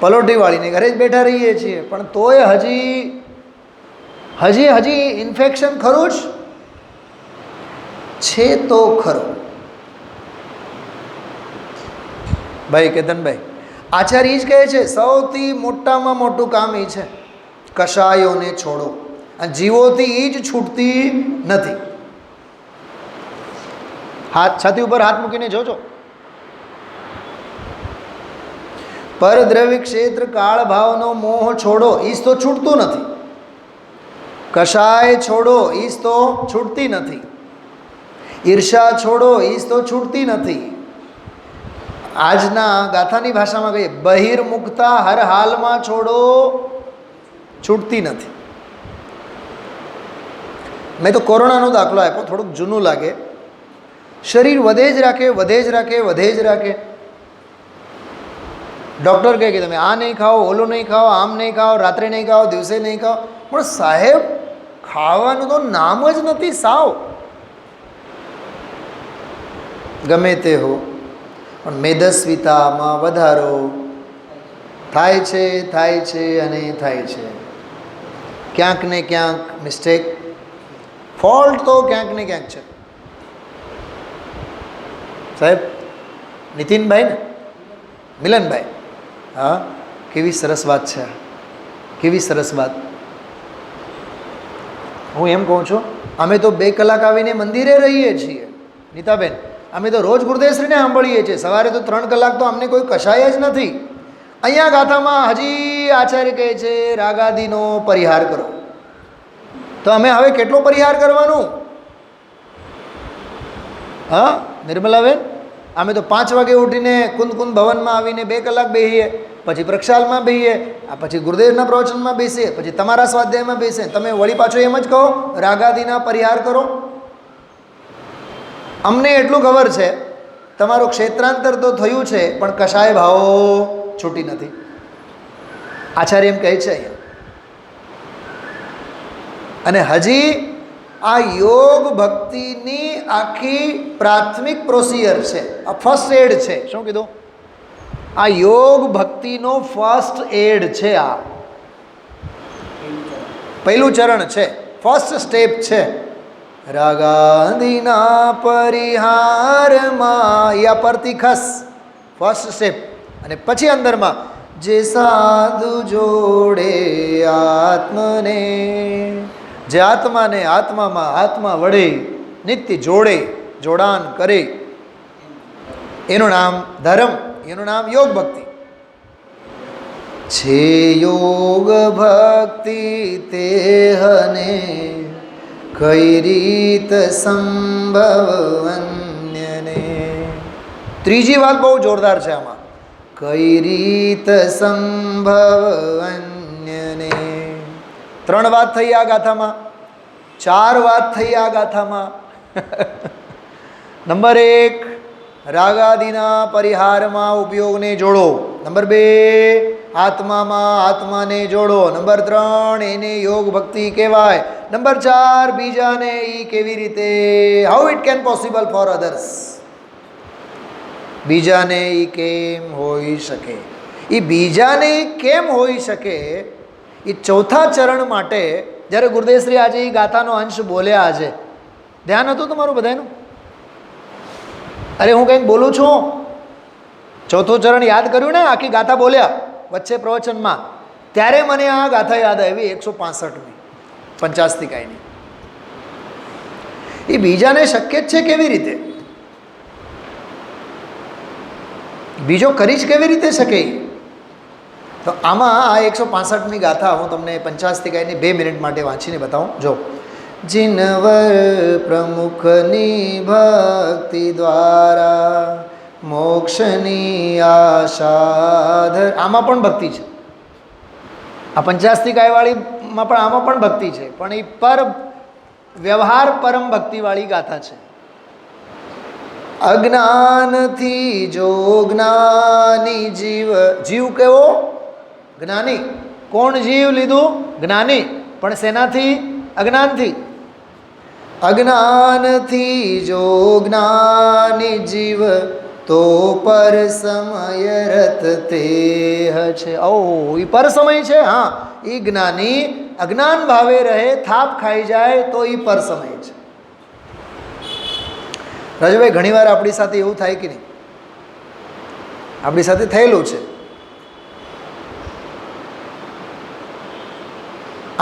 પલોઠી વાળીને ઘરે જ બેઠા રહીએ છીએ, પણ તોય હજી ઇન્ફેક્શન ખરું જ છે તો ખરું. ભાઈ કેતનભાઈ, આચાર્ય એ જ કહે છે સૌથી મોટામાં મોટું કામ એ છે, કષાયોને છોડો. અને જીવોથી એ જ છૂટતી નથી. છાતી ઉપર હાથ મૂકીને જોજો. પરદ્રવ્ય ક્ષેત્ર કાળ ભાવનો મોહ છોડો, ઈજ તો છૂટતું નથી. કષાય છોડો, ઈજ તો છૂટતી નથી. ઈર્ષા છોડો, ઈજ તો છૂટતી નથી. આજના ગાથાની ભાષામાં કહીએ બહિર્મુખતા હર હાલમાં છોડો, છૂટતી નથી. મેં તો કોરોનાનો દાખલો આપ્યો, થોડુંક જૂનું લાગે. શરીર વધે જ રાખે, વધે જ રાખે, વધે જ રાખે. ડૉક્ટર કહે કે તમે આ નહીં ખાઓ, ઓલું નહીં ખાઓ, આમ નહીં ખાઓ, રાત્રે નહીં ખાઓ, દિવસે નહીં ખાઓ. પણ સાહેબ ખાવાનું તો નામ જ નથી સાવ. ગમે તે હો, પણ મેદસ્વીતામાં વધારો થાય છે, થાય છે અને થાય છે. ક્યાંક ને ક્યાંક મિસ્ટેક, ફોલ્ટ તો ક્યાંક ને ક્યાંક છે. સાહેબ નીતિનભાઈ ને મિલનભાઈ, હા કેવી સરસ વાત છે, કેવી સરસ વાત. હું એમ કહું છું અમે તો 2 કલાક આવીને મંદિરે રહીએ છીએ નીતાબેન. અમે તો રોજ ગુરુદેવશ્રીને સાંભળીએ છીએ. સવારે તો 3 કલાક તો અમને કોઈ કશાય જ નથી. અહીંયા ગાથામાં હજી આચાર્ય કહે છે રાગાદીનો પરિહાર કરો. તો અમે હવે કેટલો પરિહાર કરવાનું? હા નિર્મલાબેન, અમે તો 5 વાગે ઉઠીને કુંદ ભવનમાં આવીને 2 કલાક બેસીએ, પછી પ્રક્ષાલમાં બેસીએ, પછી ગુરુદેવના પ્રવચનમાં બેસીએ, પછી તમારા સ્વાધ્યાયમાં બેસીએ. તમે વળી પાછો એમ જ કહો રાગાદીના પરિહાર કરો. અમને એટલું ખબર છે તમારું ક્ષેત્રાંતર તો થયું છે, પણ કશાય ભાવો છૂટી નથી. આચાર્ય એમ કહે છે અહીંયા. અને હજી આ યોગ ભક્તિની આખી પ્રાથમિક પ્રોસિજર છે, આ ફર્સ્ટ એડ છે. શું કીધું? આ યોગ ભક્તિનો ફર્સ્ટ એડ છે. આ પહેલું ચરણ છે, ફર્સ્ટ સ્ટેપ છે. રાગાદીના પરિહારમાં યા પરથી ખસ, ફર્સ્ટ સ્ટેપ. અને પછી અંદરમાં જે સાધુ જોડે આત્મને, જે આત્માને આત્મામાં આત્મા વડે નિત્ય જોડે, જોડાણ કરે, એનું નામ ધર્મ, એનું નામ યોગ ભક્તિ છે. યોગ ભક્તિ તેહને કઈ રીત સંભવ અન્યને. ત્રીજી વાત બહુ જોરદાર છે આમાં. કઈ રીત સંભવ અન્યને. 3 વાત થઈ આ ગાથામાં, 4 વાત થઈ આ ગાથામાં. નંબર 1 રાગાદીના પરિહારમાં ઉપયોગને જોડો. નંબર 2 આત્મામાં આત્માને જોડો. નંબર 3 એને યોગ ભક્તિ કહેવાય. નંબર 4 બીજાને એ કેવી રીતે, how it can possible for others. બીજાને એ કેમ હોઈ શકે, એ બીજાને કેમ હોઈ શકે. એ ચોથા ચરણ માટે જ્યારે ગુરુદેવશ્રી આજે એ ગાથાનો અંશ બોલ્યા, આજે ધ્યાન હતું તમારું બધાનું? અરે હું કંઈક બોલું છું, ચોથું ચરણ યાદ કર્યું ને, આખી ગાથા બોલ્યા વચ્ચે પ્રવચનમાં, ત્યારે મને આ ગાથા યાદ આવી 165ની પંચાસ્તિકાયની. એ બીજાને શક્ય જ છે કેવી રીતે? બીજો કરી જ કેવી રીતે શકે? તો આમાં આ 165ની ગાથા હું તમને પંચાસ્તિકાયની 2 મિનિટ માટે વાંચીને બતાવું. જો जिनवर प्रमुखनी भक्ति द्वारा मोक्षनी आशाधर. આમાં પણ ભક્તિ છે. આ પંચાસ્તિકાયવાળીમાં પણ આમાં પણ ભક્તિ છે, પણ એ પર વ્યવહાર પરમ ભક્તિવાળી ગાથા છે. અજ્ઞાનથી જો જ્ઞાની જીવ, જીવ કેવો? જ્ઞાની. કોણ જીવ લીધું? જ્ઞાની. પણ શેનાથી? અજ્ઞાનથી. અજ્ઞાનથી જો જ્ઞાની જીવ તો પર સમય રત તે છે. ઓ એ પર સમય છે. હા, એ જ્ઞાની અજ્ઞાન ભાવે રહે, થાપ ખાઈ જાય તો એ પર સમય છે. રાજુભાઈ, ઘણીવાર આપણી સાથે એવું થાય કે નહીં? આપણી સાથે થયેલું છે.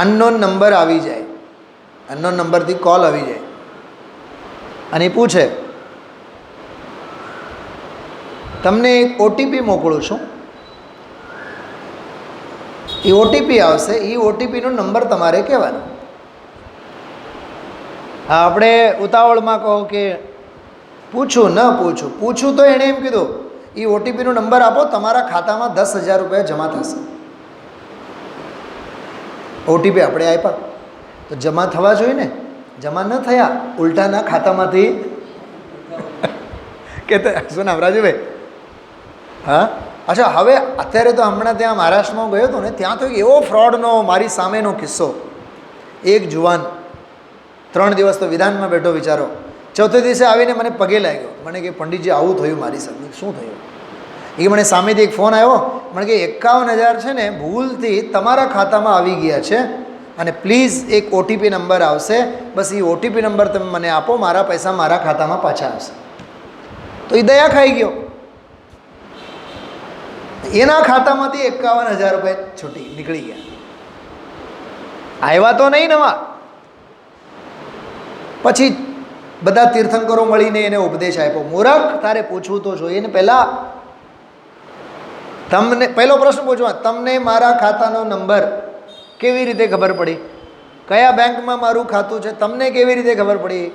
અનનોન નંબર આવી જાય, અનનોન નંબરથી કોલ આવી જાય અને એ પૂછે તમને એક ઓટીપી મોકલું છું, એ ઓટીપી આવશે, એ ઓટીપીનો નંબર તમારે કહેવાનો. હા, આપણે ઉતાવળમાં કહો કે પૂછું ન પૂછું, પૂછું તો એણે એમ કીધું એ ઓટીપીનો નંબર આપો, તમારા ખાતામાં 10,000 રૂપિયા જમા થશે. ઓટીપી આપણે આપ્યા તો જમા થવા જોઈએ ને, જમા ન થયા, ઉલટાના ખાતામાંથી કે શું નામ રાજુભાઈ? હા, અચ્છા. હવે અત્યારે તો હમણાં ત્યાં મહારાષ્ટ્રમાં ગયો હતો ને, ત્યાં તો એવો ફ્રોડનો મારી સામેનો કિસ્સો. એક જુવાન 3 દિવસ તો વિધાનમાં બેઠો, વિચારો. ચોથે દિવસે આવીને મને પગે લાગ્યો, મને કે પંડિતજી આવું થયું મારી સાથે. શું થયું? એ મને સામેથી એક ફોન આવ્યો, મને કે 51,000 છે ને ભૂલથી તમારા ખાતામાં આવી ગયા છે અને પ્લીઝ એક ઓટીપી નંબર આવશે, બસ એ ઓટીપી નંબર તમે મને આપો, મારા પૈસા મારા ખાતામાં પાછા આવશે. તો એ દયા ખાઈ ગયો, એના ખાતામાંથી 51,000 રૂપિયા છૂટી નીકળી ગયા. આવ્યા તો નહીં નવા. પછી બધા તીર્થંકરો મળીને એને ઉપદેશ આપ્યો, મૂર્ખ, તારે પૂછવું તો જોઈએ ને પહેલાં. તમને પહેલો પ્રશ્ન પૂછવા, તમને મારા ખાતાનો નંબર કેવી રીતે ખબર પડી? કયા બેંકમાં મારું ખાતું છે તમને કેવી રીતે ખબર પડી?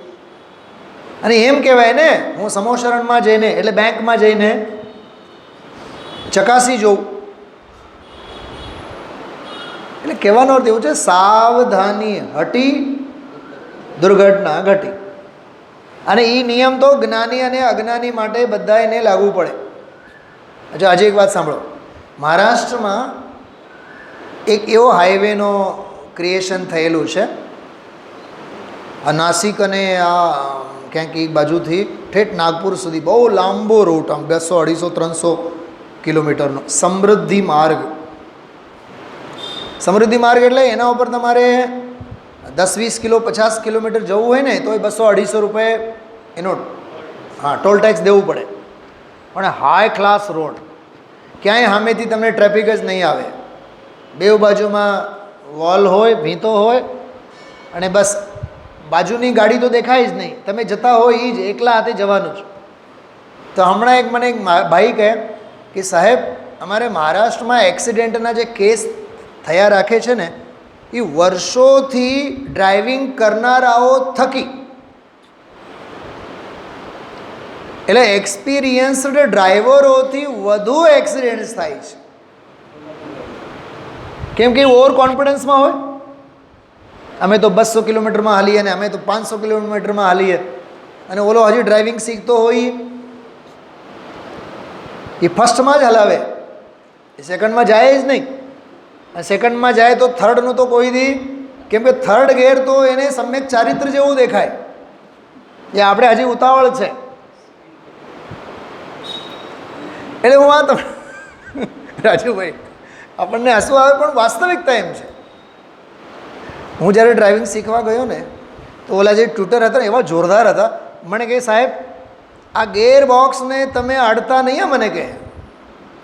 અને એમ કહેવાય ને, હું સમોશરણમાં જઈને એટલે બેંકમાં જઈને ચકાસી જોઉં. એટલે કહેવાનો અર્થ એવું છે, સાવધાની હટી દુર્ઘટના ઘટી. અને એ નિયમ તો જ્ઞાની અને અજ્ઞાની માટે બધા એને લાગુ પડે. અચ્છા, આજે એક વાત સાંભળો. મહારાષ્ટ્રમાં એક એવો હાઈવેનો ક્રિએશન થયેલું છે, આ નાસિક અને આ ક્યાંક એક બાજુથી ઠેઠ નાગપુર સુધી બહુ લાંબો રૂટ, આમ 200, 250, 300 કિલોમીટરનો સમૃદ્ધિ માર્ગ. સમૃદ્ધિ માર્ગ એટલે એના ઉપર તમારે 10-20 કિલો 50 કિલોમીટર જવું હોય ને તો 200-250 રૂપિયા એનો ટોલ ટેક્સ દેવું પડે. પણ હાઈ ક્લાસ રોડ, ક્યાંય સામેથી તમને ટ્રાફિક જ નહીં આવે, બેઉ બાજુમાં વોલ હોય, ભીંતો હોય અને બસ બાજુની ગાડી તો દેખાય જ નહીં, તમે જતા હોય એ જ એકલા હાથે જવાનું જ. તો હમણાં મને એક ભાઈ કહે કે સાહેબ, અમારે મહારાષ્ટ્રમાં એક્સિડન્ટના જે કેસ થયા રાખે છે ને, એ વર્ષોથી ડ્રાઇવિંગ કરનારાઓ થકી, એટલે એક્સપિરિયન્સ્ડ ડ્રાઈવરોથી વધુ એક્સિડન્ટ્સ થાય છે. કેમ કે ઓવર કોન્ફિડન્સમાં હોય, અમે તો 200 કિલોમીટરમાં હાલીએ ને અમે તો 500 કિલોમીટરમાં હાલીએ, અને ઓલો હજી ડ્રાઇવિંગ શીખતો હોય એ ફર્સ્ટમાં જ હલાવે, એ સેકન્ડમાં જાય જ નહીં. સેકન્ડમાં જાય તો થર્ડનું તો કોઈ દી, કેમ કે થર્ડ ગેર તો એને સમ્યક ચારિત્ર જેવું દેખાય, એ આપણે હજી ઉતાવળ છે. એટલે હું આ તમે રાજુભાઈ, આપણને હસવું આવે પણ વાસ્તવિકતા એમ છે. હું જ્યારે ડ્રાઇવિંગ શીખવા ગયો ને તો ઓલા જે ટ્યુટર હતા ને એવા જોરદાર હતા. મને કહે સાહેબ, આ ગેર બોક્સને તમે અડતા નહીં, મને કહે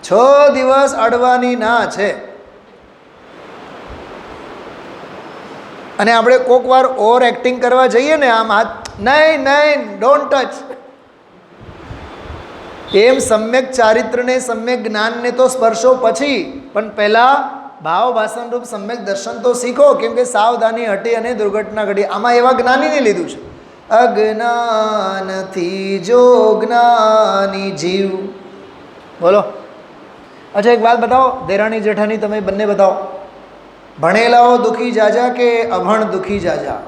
6 દિવસ અડવાની ના છે. અને આપણે કોઈક વાર ઓવર એક્ટિંગ કરવા જઈએ ને, આમ હાથ નહીં નહીં ડોન્ટ ટચ, એમ સમ્યક ચારિત્રને સમ્યક જ્ઞાનને તો સ્પર્શો પછી, પણ પહેલાં ભાવ ભાષણ રૂપ સમ્યક દર્શન તો શીખો. કેમ કે સાવધાની હટી અને દુર્ઘટના ઘટી. આમાં એવા જ્ઞાનીને લીધું છે, અજ્ઞાનથી જો જ્ઞાની જીવ. બોલો. અચ્છા, એક વાત બતાવો, દેરાણી જેઠાણી તમે બંને બતાવો, ભણેલાઓ દુઃખી જાજા કે અભણ દુઃખી જાજા?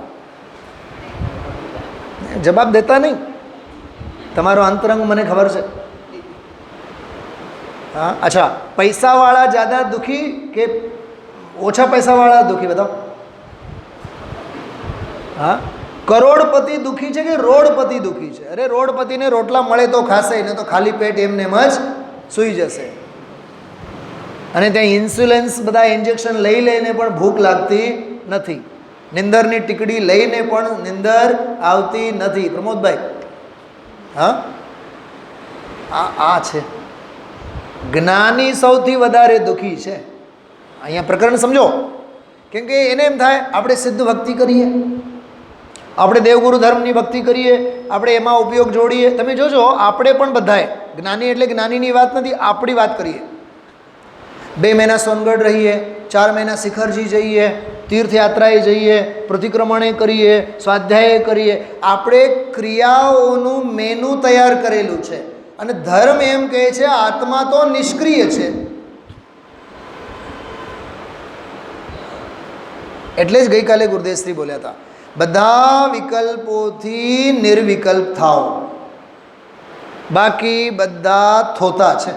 જવાબ દેતા નહીં. તમારો અંતરંગ મને ખબર છે. હા, અચ્છા, પૈસાવાળા જ્યાદા દુઃખી કે ઓછા પૈસાવાળા દુઃખી? બતાવો. હા, કરોડપતિ દુઃખી છે કે રોડપતિ દુઃખી છે? અરે રોડપતિને રોટલા મળે તો ખાશે, એને તો ખાલી પેટ એમને એમ જ સૂઈ જશે. અને ત્યાં ઇન્સ્યુલન્સ બધા ઇન્જેક્શન લઈ લઈને પણ ભૂખ લાગતી નથી, નિંદરની ટીકડી લઈને પણ નિંદર આવતી નથી. પ્રમોદભાઈ, હા, આ છે જ્ઞાની સૌથી વધારે દુઃખી છે. અહીંયા પ્રકરણ સમજો. કેમ કે એને એમ થાય આપણે સિદ્ધ ભક્તિ કરીએ, આપણે દેવગુરુ ધર્મની ભક્તિ કરીએ, આપણે એમાં ઉપયોગ જોડીએ. તમે જોજો આપણે પણ બધાએ, જ્ઞાની એટલે જ્ઞાનીની વાત નથી, આપણી વાત કરીએ. 2 મહિના સોનગઢ રહીએ, 4 મહિના શિખરજી જઈએ, તીર્થયાત્રાએ જઈએ, પ્રતિક્રમણે કરીએ, સ્વાધ્યાય કરીએ. આપણે ક્રિયાઓનું મેનુ તૈયાર કરેલું છે. અને ધર્મ એમ કહે છે આત્મા તો નિષ્ક્રિય છે. એટલે જ ગઈકાલે ગુરુદેવશ્રી બોલ્યા હતા, બધા વિકલ્પોથી નિર્વિકલ્પ થાઓ, બાકી બધા થોતા છે.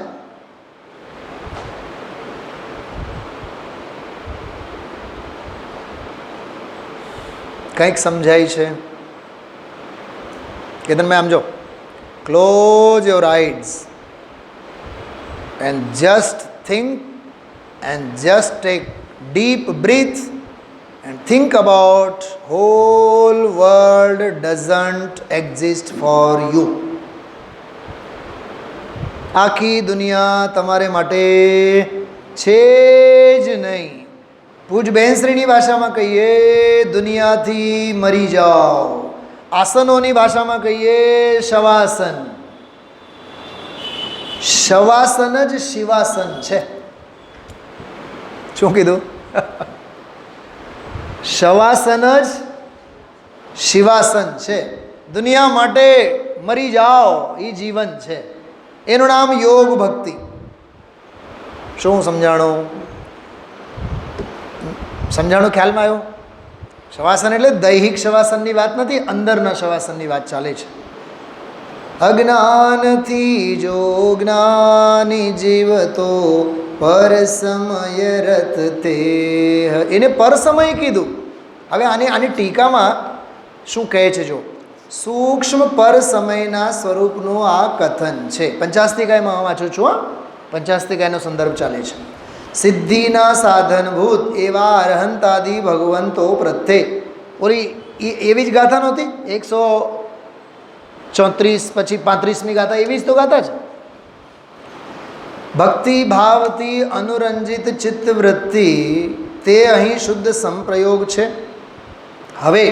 કંઈક સમજાય છે? કેતનભાઈ આમ જો, close your eyes and just think and just take deep breath and think about whole world doesn't exist for you. આખી દુનિયા તમારે માટે છે જ નહીં. પૂજ બહેનશ્રીની ભાષામાં કહીએ દુનિયાથી મરી જાઓ. આસનોની ભાષામાં કહીએ શવાસન. શવાસન જ શિવાસન છે. શું કીધું? શવાસન જ શિવાસન છે. દુનિયા માટે મરી જાઓ એ જીવન છે. એનું નામ યોગ ભક્તિ. શું સમજાણું? સમજાણું? ખ્યાલમાં આવ્યું? શવાસન એટલે દૈહિક શવાસનની વાત નથી, અંદરના શવાસનની વાત ચાલે છે. અજ્ઞાનથી જો જ્ઞાની જીવતો પર સમય રત તે, એને પર સમય કીધું. હવે આની ટીકામાં શું કહે છે? જો સૂક્ષ્મ પર સમયના સ્વરૂપનું આ કથન છે. પંચાસ્તિકાયમાં વાંચું છું. પંચાસ્તિકાયનો સંદર્ભ ચાલે છે. સિદ્ધિના સાધનભૂત એવા અરહંતાદિ ભગવંતો પ્રત્યે, ઓલી એવી જ ગાથા નહોતી? 134 પછી 35મી ગાથા એવી જ તો ગાથા છે. ભક્તિ ભાવથી અનુરંજિત ચિત્તવૃત્તિ તે અહીં શુદ્ધ સંપ્રયોગ છે. હવે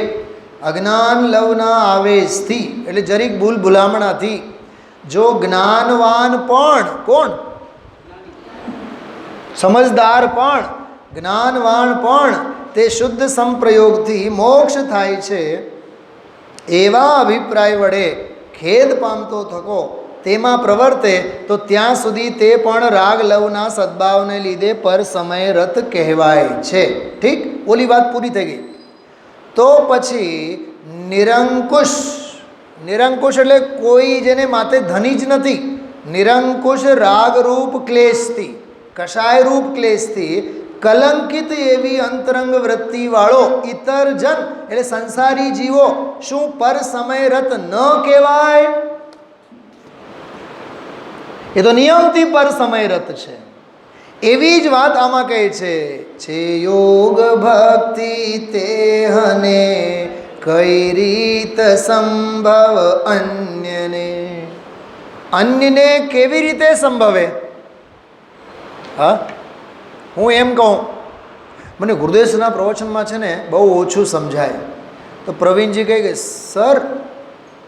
અજ્ઞાન લવના આવેશથી એટલે જરીક ભૂલ ભૂલામણાથી જો જ્ઞાનવાન પણ, કોણ? સમજદાર પણ, જ્ઞાનવાન પણ તે શુદ્ધ સંપ્રયોગથી મોક્ષ થાય છે એવા અભિપ્રાય વડે ખેદ પામતો થકો તેમાં પ્રવર્તે તો ત્યાં સુધી તે પણ રાગ લવના સદભાવને લીધે પર સમય રત કહેવાય છે. ઠીક, ઓલી વાત પૂરી થઈ ગઈ. તો પછી નિરંકુશ, નિરંકુશ એટલે કોઈ જેને માથે ધની જ નથી. નિરંકુશ રાગરૂપ ક્લેશથી, કષાયરૂપ ક્લેશથી કલંકિત એવી અંતરંગ વૃત્તિવાળો ઇતર જન એટલે સંસારી જીવો શું પર સમય રત ન કહેવાય? એ તો નિયમથી પર સમય રત છે. એવી જ વાત આમાં કહે છે યોગ ભક્તિ તે હને કઈ રીત સંભવ અન્યને. અન્યને કેવી રીતે સંભવે? હા, હું એમ કહું, મને ગુરુદેવના પ્રવચનમાં છે ને બહુ ઓછું સમજાય. તો પ્રવીણજી કહે કે સર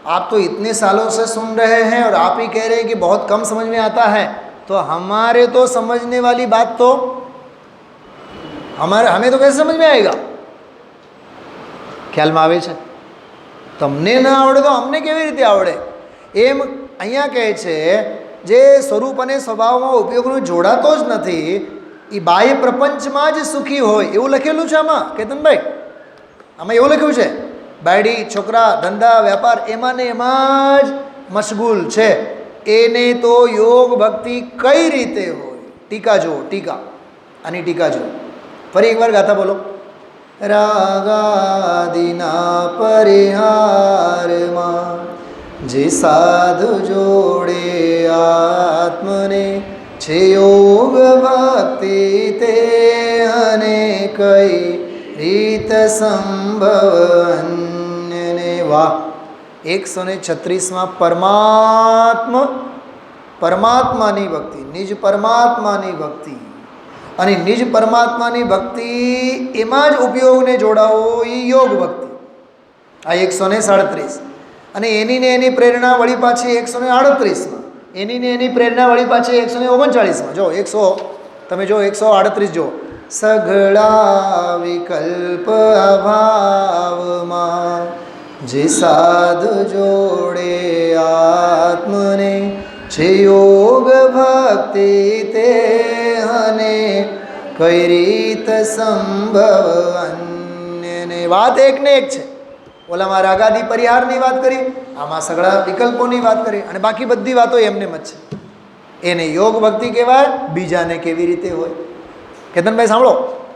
आप तो इतने सालों से सुन रहे हैं और आप ही कह रहे हैं कि बहुत कम समझ में आता है, तो हमारे तो समझने वाली बात तो हमें तो कैसे समझ में आएगा? ખ્યાલમાં આવે છે? તમને ન આવડે તો અમને કેવી રીતે આવડે? એમ અહીંયા કહે છે જે સ્વરૂપ અને સ્વભાવમાં ઉપયોગનું જોડાતો જ નથી એ બાહ્ય પ્રપંચમાં જ સુખી હોય એવું લખેલું છે આમાં. કેતનભાઈ આમાં એવું લખ્યું છે બાયડી છોકરા ધંધા વેપાર એમાં ને એમાં જ મશગુલ છે. એને તો યોગ ભક્તિ કઈ રીતે હોય? ટીકા જુઓ, ટીકા, આની ટીકા જુઓ. ફરી એકવાર ગાથા બોલો. રાગાદિના પરિહારમાં જે સાધુ જોડે આત્મને છે યોગ ભક્તિ તે અને કઈ રીત સંભવ અન્યને. વાહ! 136માં પરમાત્માની ભક્તિ, નિજ પરમાત્માની ભક્તિ અને નિજ પરમાત્માની ભક્તિ એમાં જ ઉપયોગને જોડાવો એ યોગ ભક્તિ. આ 137 અને એની ને એની પ્રેરણા વળી પાછી 138માં, એની ને એની પ્રેરણા વળી પાછી 139માં. જો 100 તમે જો 138 જો, સઘળા વિકલ્પ અભાવમાં જે સાધુ જોડે આત્મને છે યોગ ભક્તિ તે હને કઈ રીત સંભવ અન્યને. વાત એક ને એક છે. ઓલામાં રાગાદી પરિહારની વાત કરી, આમાં સઘળા વિકલ્પોની વાત કરી, અને બાકી બધી વાતો એમને જ છે. એને યોગ ભક્તિ કહેવાય, બીજાને કેવી રીતે હોય. કેતનભાઈ સાંભળો,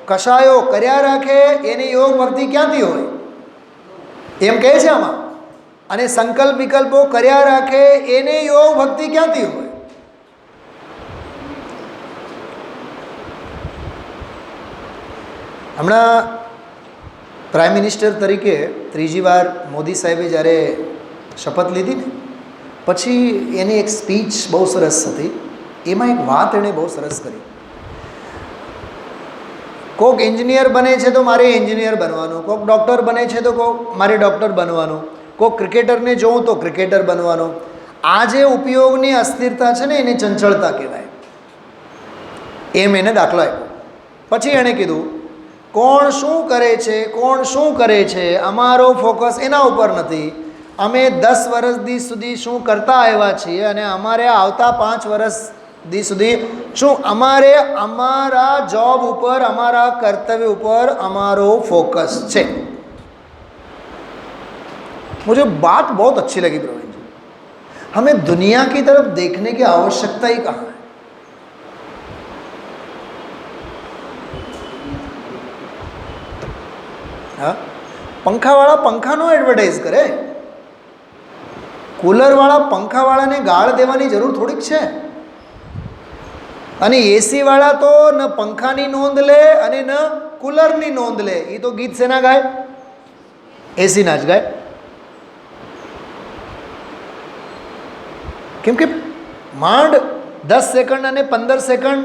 કશાયો કર્યા રાખે એને યોગ ભક્તિ ક્યાંથી હોય એમ કહે છે આમાં. અને સંકલ્પ વિકલ્પો કર્યા રાખે એને યોગ ભક્તિ ક્યાંથી હોય. હમણાં પ્રાઇમ મિનિસ્ટર તરીકે ત્રીજી વાર મોદી સાહેબે જ્યારે શપથ લીધી ને પછી એની એક સ્પીચ બહુ સરસ હતી. એમાં એક વાત એણે બહુ સરસ કરી. કોઈક એન્જિનિયર બને છે તો મારે એન્જિનિયર બનવાનું, કોઈક ડૉક્ટર બને છે તો મારે ડૉક્ટર બનવાનું, કોઈક ક્રિકેટરને જોઉં તો ક્રિકેટર બનવાનું. આ જે ઉપયોગની અસ્થિરતા છે ને એને ચંચળતા કહેવાય. એમ એને દાખલો આપ્યો. પછી એણે કીધું કોણ શું કરે છે, કોણ શું કરે છે, અમારો ફોકસ એના ઉપર નથી. અમે 10 વર્ષ સુધી શું કરતા આવ્યા છીએ અને અમારે આવતા 5 વર્ષ સુધી શું અમારે અમારા જોબ ઉપર, અમારા કર્तव्य ઉપર અમારો फोकस છે. मुझे बात बहुत अच्छी लगी प्रवीण जी. हमें दुनिया की तरफ देखने की आवश्यकता ही कहाँ है. हाँ, पंखावाળા पंखाનો એડવર્ટાઇઝ કરે, કુલરવાળા પંખાવાળાને ગાળ દેવાની જરૂર થોડીક છે. અને એસીવાળા તો ન પંખાની નોંધ લે અને ન કુલરની નોંધ લે. એ તો ગીત શેના ગાય? એસીના જ ગાય. કેમ કે માંડ 10 સેકન્ડ અને 15 સેકન્ડ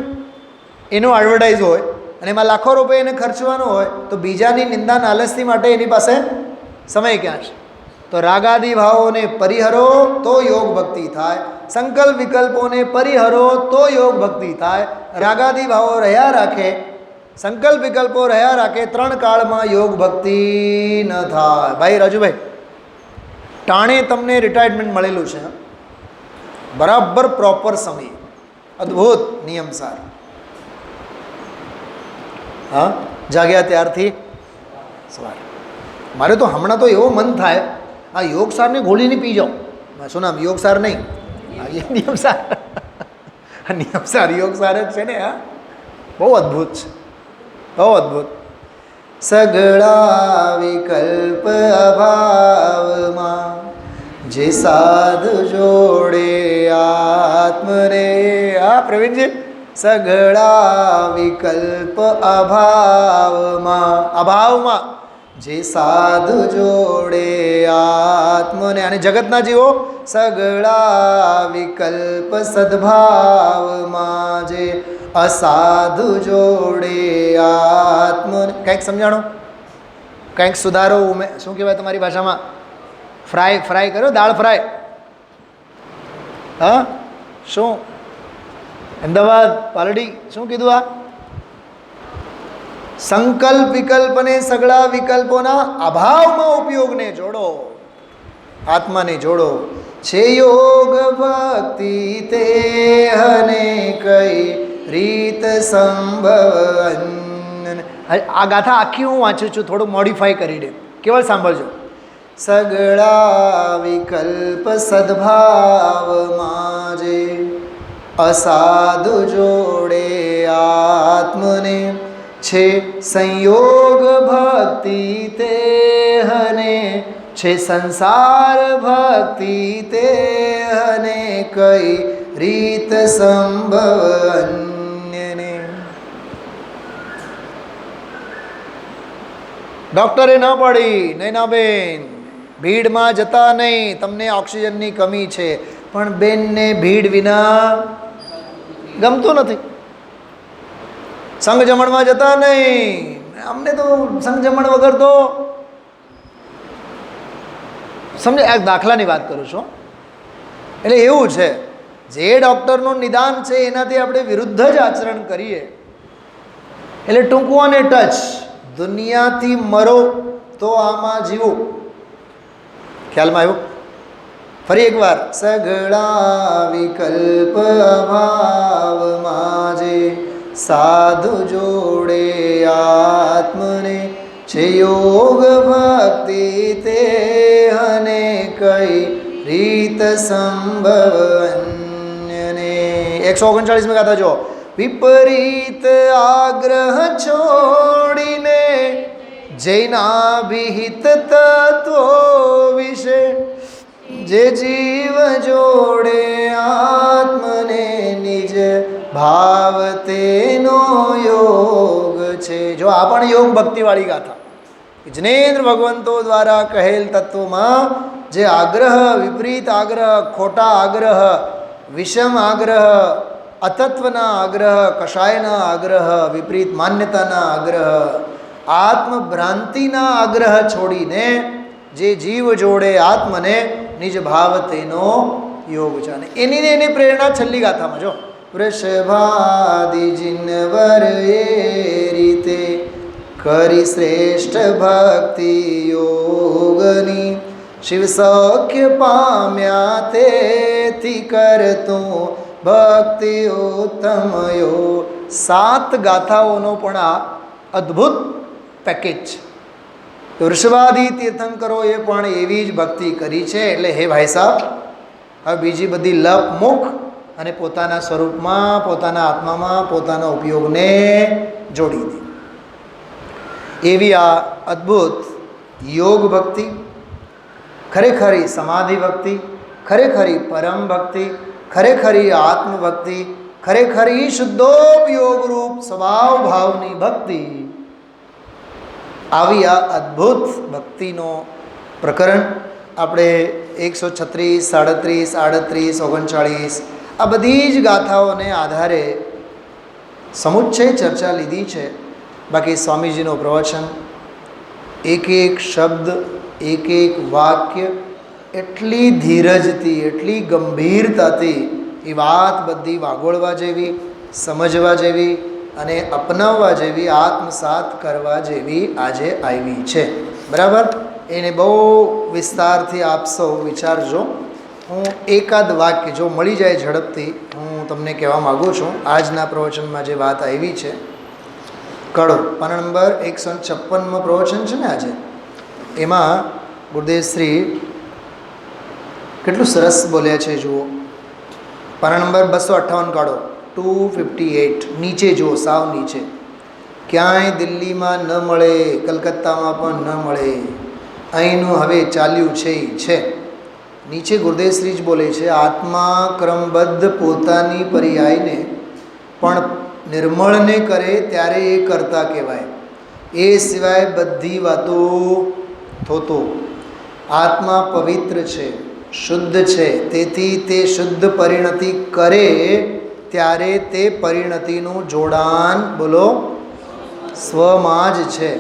એનો એડવર્ટાઇઝ હોય અને એમાં લાખો રૂપિયા એને ખર્ચવાનો હોય તો બીજાની નિંદા નાલસ્તી માટે એની પાસે સમય ક્યાં છે? તો રાગાદી ભાવોને પરિહરો તો યોગ ભક્તિ થાય, સંકલ્પ વિકલ્પોને પરિહરો તો યોગ ભક્તિ થાય. રાગાદી ભાવો રહ્યા રાખે, સંકલ્પ વિકલ્પો રહ્યા રાખે, 3 કાળમાં યોગ ભક્તિ ન થાય. ભાઈ રાજુભાઈ, ટાણે તમને રિટાયરમેન્ટ મળેલું છે, બરાબર પ્રોપર સમય, અદ્ભુત નિયમસાર. હા, જાગ્યા ત્યારથી સવારે. મારે તો હમણાં તો એવો મન થાય આ યોગસારને ગોળીને પી જાઓ. શું નામ? યોગસાર નહીં, નિયમસાર. નિયમસાર યોગસાર જ છે ને. હા, બહુ અદ્ભુત છે, બહુ અદ્ભુત. સઘળા વિકલ્પ અભાવમાં જે સાધુ જોડે આત્મને. હા પ્રવીણજી, સઘળા વિકલ્પ અભાવમાં, અભાવમાં જે સાધુ જોડે આત્મને. અને જગતના જીવો સઘળા વિકલ્પ સદભાવમાં જે અસાધુ જોડે આત્મને. કંઈક સમજાણો, કંઈક સુધારો. શું કહેવાય તમારી ભાષામાં? ફ્રાય કરો, દાળ ફ્રાય. હા, શું અમદાવાદ પાલડી શું કીધું? આ સંકલ્પ વિકલ્પ અને સઘળા વિકલ્પોના અભાવમાં ઉપયોગને જોડો, આત્માને જોડો. છે યોગ ભક્તિ તે હને કઈ રીત સંભવ. આ ગાથા આખી હું વાંચું છું, થોડું મોડિફાઈ કરી દે, કેવળ સાંભળજો. સઘળા વિકલ્પ સદભાવમાં જે અસાધુ જોડે આત્મને છે સંયોગ ભક્તિ તે હને છે સંસાર ભક્તિ તે હને કઈ રીત સંભવ અન્યને. ડૉક્ટરે ન પડી નહીં ના બેન, ભીડમાં જતા નહીં, તમને ઓક્સિજનની કમી છે. પણ બેનને ભીડ વિના ગમતું નથી. સંઘ જમણમાં જતા નહીં, અમને તો સંઘ જમણ વગર તો સમજે. આ દાખલાની વાત કરું છું. એટલે એવું છે, જે ડૉક્ટરનું નિદાન છે એનાથી આપણે વિરુદ્ધ જ આચરણ કરીએ એટલે ટૂંકું અને ટચ, દુનિયાથી મરો તો આમાં જીવો. ખ્યાલમાં આવ્યું? ફરી એકવાર, સઘળા વિકલ્પ અભાવમાં જે સાધુ જોડે આત્મને છે યોગ ભક્તિ તે અને કઈ રીત સંભવ અન્યને. 139 ગાતા જો. વિપરીત આગ્રહ છોડીને જૈનાભિહિત તત્વો વિશે જે જીવ જોડે આત્મને નિજ ભાવ તેનો યોગ છે. જો આ પણ યોગ ભક્તિવાળી ગાથા. જિનેન્દ્ર ભગવંતો દ્વારા કહેલ તત્વોમાં જે આગ્રહ, વિપરીત આગ્રહ, ખોટા આગ્રહ, વિષમ આગ્રહ, અતત્વના આગ્રહ, કષાયના આગ્રહ, વિપરીત માન્યતાના આગ્રહ, આત્મભ્રાંતિના આગ્રહ છોડીને જે જીવ જોડે આત્મને નિજ ભાવ તેનો યોગ છે. અને એની પ્રેરણા છેલ્લી ગાથામાં જો. વૃષભાદિ જિનવર એ રીતે કરી શ્રેષ્ઠ ભક્તિ યોગની શિવ સૌખ્ય પામ્યા તેથી કરતું ભક્તિ ઉત્તમયો. 7 ગાથાઓનો પણ આ અદ્ભુત પેકેજ છે. વૃષભાદિ તીર્થંકરોએ પણ એવી જ ભક્તિ કરી છે. એટલે હે ભાઈ સાહેબ, હવે બીજી બધી લપ મુખ અને પોતાના સ્વરૂપમાં, પોતાના આત્મામાં પોતાના ઉપયોગને જોડી દે. એવી આ અદ્ભુત યોગ ભક્તિ, ખરેખરી સમાધિ ભક્તિ, ખરેખરી પરમ ભક્તિ, ખરેખરી આત્મભક્તિ, ખરેખરી શુદ્ધોપયોગ રૂપ સ્વભાવ ભાવની ભક્તિ, આવી આ અદ્ભુત ભક્તિનો પ્રકરણ આપણે 136, 37, 38, 39 આ બધી જ ગાથાઓને આધારે સમુચ્ચય ચર્ચા લીધી છે. બાકી સ્વામીજીનું પ્રવચન, એક એક શબ્દ, એક એક વાક્ય એટલી ધીરજથી, એટલી ગંભીરતાથી એ વાત બધી વાગોળવા જેવી, સમજવા જેવી અને અપનાવવા જેવી, આત્મસાત કરવા જેવી આજે આવી છે. બરાબર? એને બહુ વિસ્તારથી આપ સૌ વિચારજો. હું એકાદ વાક્ય જો મળી જાય ઝડપથી હું તમને કહેવા માગું છું. આજના પ્રવચનમાં જે વાત આવી છે, કળો પાના નંબર 156માં પ્રવચન છે ને આજે, એમાં ગુરુદેવશ્રી કેટલું સરસ બોલ્યા છે જુઓ. પાના નંબર 258 કાઢો, 258 નીચે જુઓ, સાવ નીચે. ક્યાંય દિલ્હીમાં ન મળે, કલકત્તામાં પણ ન મળે, અહીંનું હવે ચાલ્યું છે. નીચે ગુરુદેવશ્રી જ બોલે છે, આત્મા ક્રમબદ્ધ પોતાની પર્યાયને પણ નિર્મળને કરે ત્યારે એ કરતા કહેવાય. એ સિવાય બધી વાતો થોતો. આત્મા પવિત્ર છે, શુદ્ધ છે, તેથી તે શુદ્ધ પરિણતિ કરે ત્યારે તે પરિણતિનું જોડાણ બોલો સ્વમાં જ છે,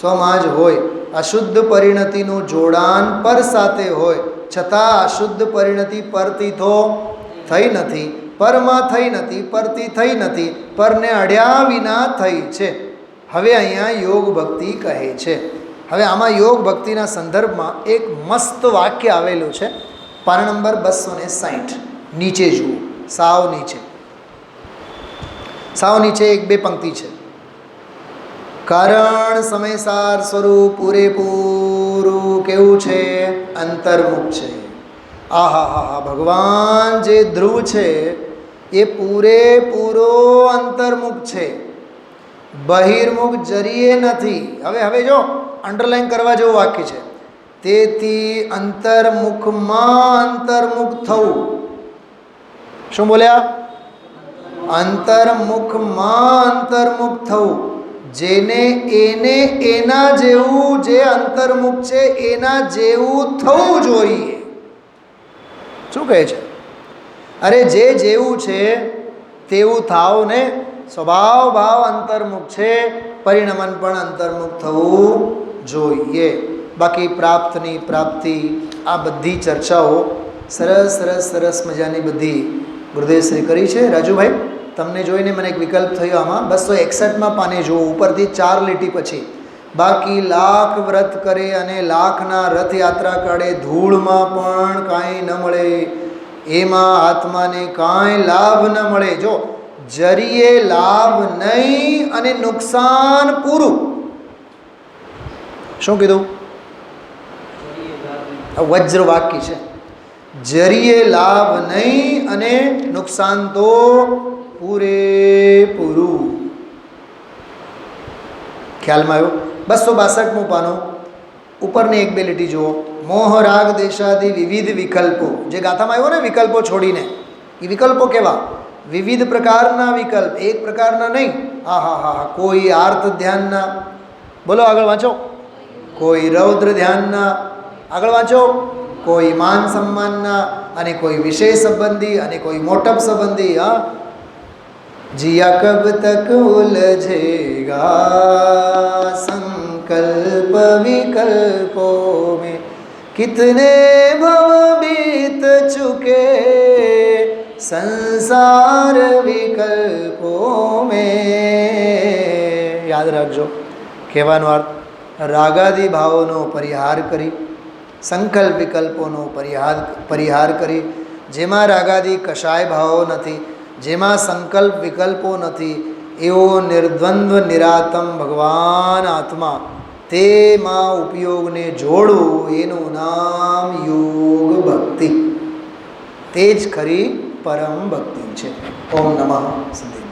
સ્વમાં જ હોય. અશુદ્ધ પરિણતિનું જોડાણ પર સાથે હોય છતાં અશુદ્ધ પરિણતિ પરથી તો થઈ નથી, પરમાં થઈ નથી, પરથી થઈ નથી, પરને અડ્યા વિના થઈ છે. હવે અહીંયા યોગ ભક્તિ કહે છે. હવે આમાં યોગ ભક્તિના સંદર્ભમાં એક મસ્ત વાક્ય આવેલું છે. પાના નંબર 260 નીચે જુઓ, સાવ નીચે, સાવ નીચે 1-2 પંક્તિ છે. કારણ સમયસાર સ્વરૂપ પૂરેપૂરું કેવું છે? અંતર્મુખ છે. આહા, ભગવાન જે ધ્રુવ છે એ પૂરેપૂરો અંતર્મુખ છે, બહિર્મુખ જરીએ નથી. હવે જો અંડરલાઈન કરવા જેવું વાક્ય છે. તેથી અંતર્મુખમાં અંતર્મુખ થવું. શું બોલ્યા? અંતર્મુખમાં અંતર્મુખ થવું. જેને એને એના જેવું, જે અંતર્મુખ છે એના જેવું થવું જોઈએ. શું કહે છે? અરે જે જેવું છે તેવું થાવ ને, સ્વભાવ ભાવ અંતર્મુખ છે, પરિણમન પણ અંતર્મુખ થવું જોઈએ. બાકી પ્રાપ્તની પ્રાપ્તિ આ બધી ચર્ચાઓ સરસ સરસ સરસ મજાની બધી ગુરુદેવશ્રી કરી છે. રાજુભાઈ, તમને જોઈને મને એક વિકલ્પ થયો આમાં 261માં પાને જુઓ, ઉપરથી 4 લીટી પછી. બાકી લાખ વ્રત કરે અને લાખના રથયાત્રા કાઢે, ધૂળમાં પણ કાંઈ ન મળે, એમાં આત્માને કાંઈ લાભ ન મળે. જો જરીએ લાભ નહીં અને નુકસાન પૂરું. શું કીધું? વજ્ર વાક્ય છે. જરીએ લાભ નહીં અને નુકસાન તો પૂરેપૂરું. ખ્યાલમાં આવ્યો? 262મું પાનું, ઉપરની 1-2 લીટી જુઓ. મોહ રાગ દેશાદી વિવિધ વિકલ્પો, જે ગાથામાં આવ્યો ને વિકલ્પો છોડીને, એ વિકલ્પો કેવા? વિવિધ પ્રકારના વિકલ્પ, એક પ્રકારના નહીં. હા હા હા હા. કોઈ આર્ત ધ્યાનના, બોલો આગળ વાંચો. કોઈ રૌદ્ર ધ્યાનના, આગળ વાંચો. કોઈ માન સન્માનના, અને કોઈ વિષય સંબંધી, અને કોઈ મોટપ સંબંધી. હા, जिया कब तक उलझेगा संकल्प विकल्पों में, कितने भव बीत चुके संसार विकल्पों में. યાદ રાખજો કહેવાનો અર્થ, રાગાદી ભાવોનો પરિહાર કરી, સંકલ્પ વિકલ્પોનો પરિહાર કરી, જેમાં રાગાદી કશાય ભાવો નથી, જેમાં સંકલ્પ વિકલ્પો નથી, એવો નિર્દ્વંદ્વ નિરાતમ ભગવાન આત્મા, તેમાં ઉપયોગને જોડવું, એનું નામ યોગ ભક્તિ. તે જ ખરી પરમ ભક્તિ છે. ઓમ નમઃ સિદ્ધાય.